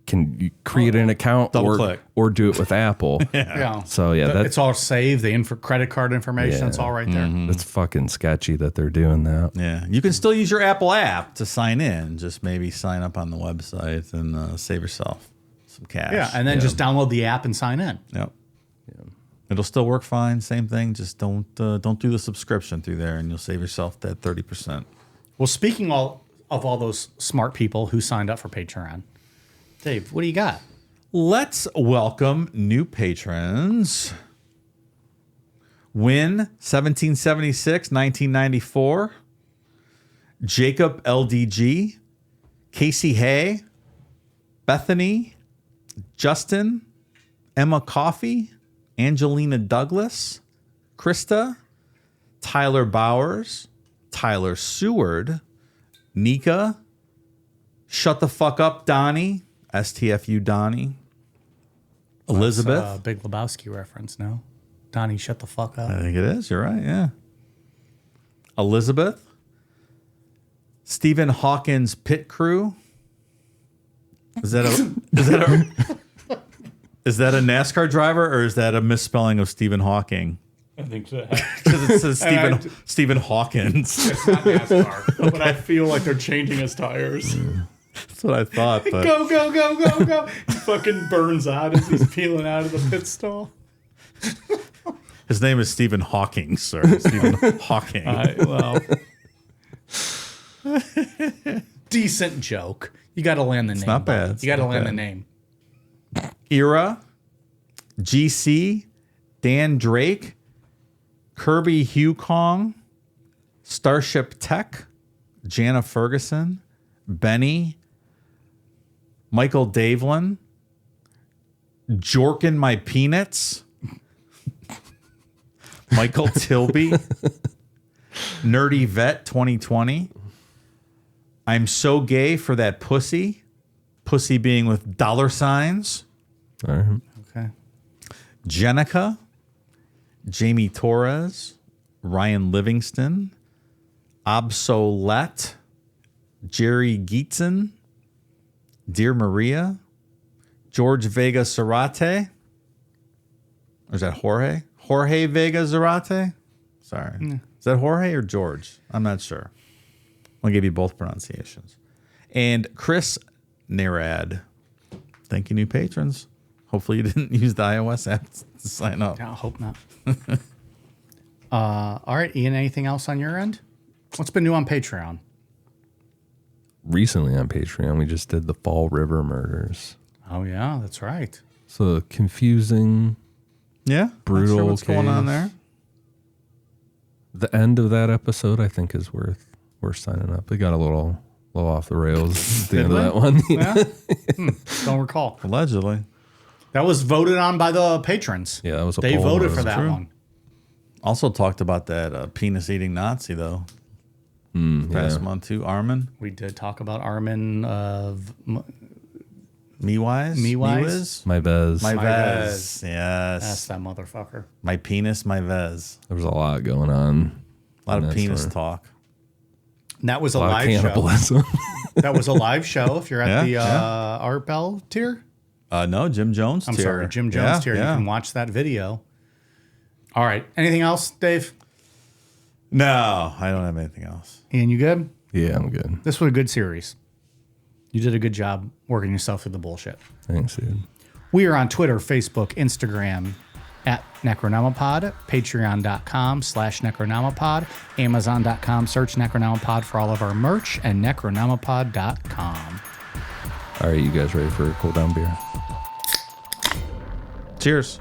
can you create an account Double click. or do it with Apple? Yeah. So yeah, It's all saved. The credit card information, it's all right there. It's fucking sketchy that they're doing that. Yeah, you can still use your Apple app to sign in. Just maybe sign up on the website and save yourself some cash. Yeah, and then just download the app and sign in. Yep. It'll still work fine. Same thing. Just don't do the subscription through there, and you'll save yourself that 30%. Well, speaking of all those smart people who signed up for Patreon, Dave, what do you got? Let's welcome new patrons. Win 1776, 1994. Jacob LDG, Casey Hay, Bethany, Justin, Emma Coffey, Angelina Douglas, Krista, Tyler Bowers, Tyler Seward, Nika, Shut the Fuck Up Donnie, STFU Donnie, Elizabeth. That's a Big Lebowski reference, no? Donnie, shut the fuck up. I think it is. You're right. Yeah. Elizabeth, Stephen Hawkins Pit Crew. Is that a NASCAR driver or is that a misspelling of Stephen Hawking? I think so. Because it says Stephen Hawkins. It's not NASCAR, but I feel like they're changing his tires. That's what I thought. But Go, go, go, go, go. He fucking burns out as he's peeling out of the pit stall. his name is Stephen Hawking, sir. Stephen Hawking. Well, decent joke. You got to land the name. not bad. You got to It's not land the bad. name. Ira, GC, Dan Drake, Kirby Hugh Kong, Starship Tech, Jana Ferguson, Benny, Michael Davlin, Jorkin My Peanuts, Michael Tilby, Nerdy Vet 2020, I'm So Gay for That Pussy, pussy being with dollar signs, All right. Okay. Jenica, Jamie Torres, Ryan Livingston, Obsolete, Jerry Geetson, Dear Maria, George Vega Zarate. Or is that Jorge? Jorge Vega Zarate? Sorry. Is that Jorge or George? I'm not sure. I'll give you both pronunciations. And Chris Nerad. Thank you, new patrons. Hopefully you didn't use the iOS app to sign up. I hope not. All right, Ian, anything else on your end? What's been new on Patreon? Recently on Patreon, we just did the Fall River murders. Oh, yeah, that's right. So confusing. Yeah? Brutal Not sure what's going on case. there. The end of that episode, I think, is worth signing up. It got a little off the rails at the end of that one. Yeah? Don't recall. Allegedly. That was voted on by the patrons. Yeah, that was a They poll. voted That for was that true. one. Also talked about that penis-eating Nazi, though. Past month, too. Armin. We did talk about Armin of Me-wise? Me-wise? My Vez. My My Vez. Yes. That's that motherfucker. My penis, my Vez. There was a lot going on. A lot of That's penis where- talk. And that was a A lot of live show. cannibalism. That was a live show. If you're at Yeah, the yeah. Art Bell tier, No, Jim Jones I'm tier. sorry, Jim Jones tier. Yeah. You can watch that video. All right. Anything else, Dave? No, I don't have anything else. Ian, you good? Yeah, I'm good. This was a good series. You did a good job working yourself through the bullshit. Thanks, dude. We are on Twitter, Facebook, Instagram at Necronomipod, patreon.com/Necronomipod, amazon.com, search Necronomipod for all of our merch, and necronomipod.com. All right, you guys ready for a cool down beer? Cheers.